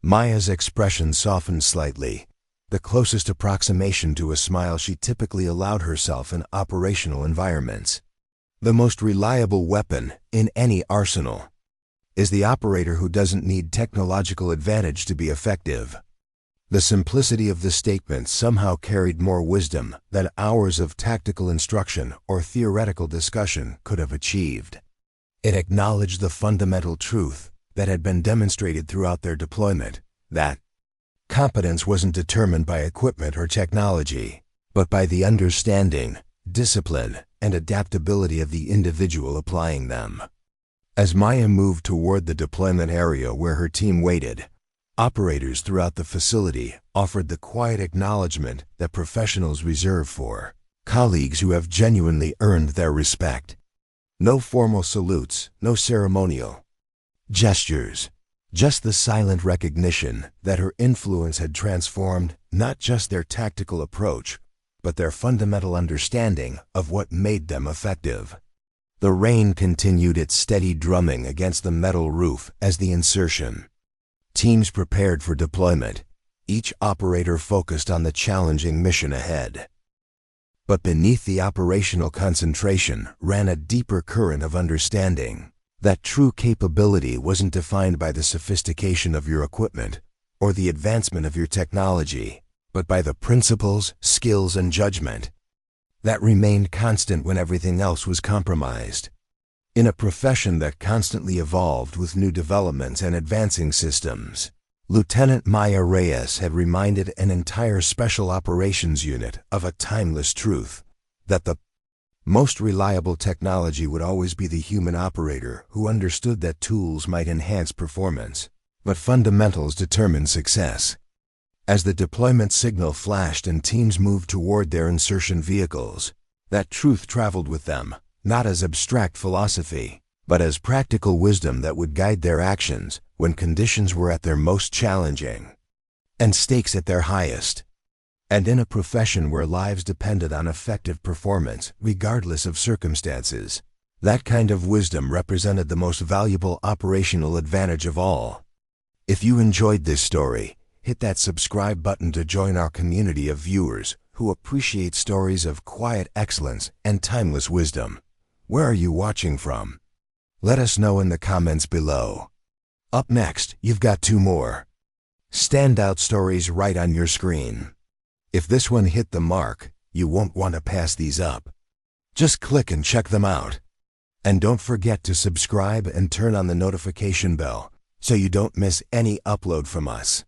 Maya's expression softened slightly, the closest approximation to a smile she typically allowed herself in operational environments. "The most reliable weapon in any arsenal is the operator who doesn't need technological advantage to be effective." The simplicity of the statement somehow carried more wisdom than hours of tactical instruction or theoretical discussion could have achieved. It acknowledged the fundamental truth that had been demonstrated throughout their deployment, that competence wasn't determined by equipment or technology, but by the understanding, discipline, and adaptability of the individual applying them. As Maya moved toward the deployment area where her team waited, operators throughout the facility offered the quiet acknowledgement that professionals reserve for colleagues who have genuinely earned their respect. No formal salutes, no ceremonial gestures, just the silent recognition that her influence had transformed not just their tactical approach, but their fundamental understanding of what made them effective. The rain continued its steady drumming against the metal roof as the insertion teams prepared for deployment, each operator focused on the challenging mission ahead. But beneath the operational concentration ran a deeper current of understanding that true capability wasn't defined by the sophistication of your equipment or the advancement of your technology, but by the principles, skills, and judgment that remained constant when everything else was compromised. In a profession that constantly evolved with new developments and advancing systems, Lieutenant Maya Reyes had reminded an entire special operations unit of a timeless truth, that the most reliable technology would always be the human operator who understood that tools might enhance performance, but fundamentals determine success. As the deployment signal flashed and teams moved toward their insertion vehicles, that truth traveled with them, not as abstract philosophy, but as practical wisdom that would guide their actions when conditions were at their most challenging and stakes at their highest. And in a profession where lives depended on effective performance, regardless of circumstances, that kind of wisdom represented the most valuable operational advantage of all. If you enjoyed this story, hit that subscribe button to join our community of viewers who appreciate stories of quiet excellence and timeless wisdom. Where are you watching from? Let us know in the comments below. Up next, you've got two more standout stories right on your screen. If this one hit the mark, you won't want to pass these up. Just click and check them out. And don't forget to subscribe and turn on the notification bell so you don't miss any upload from us.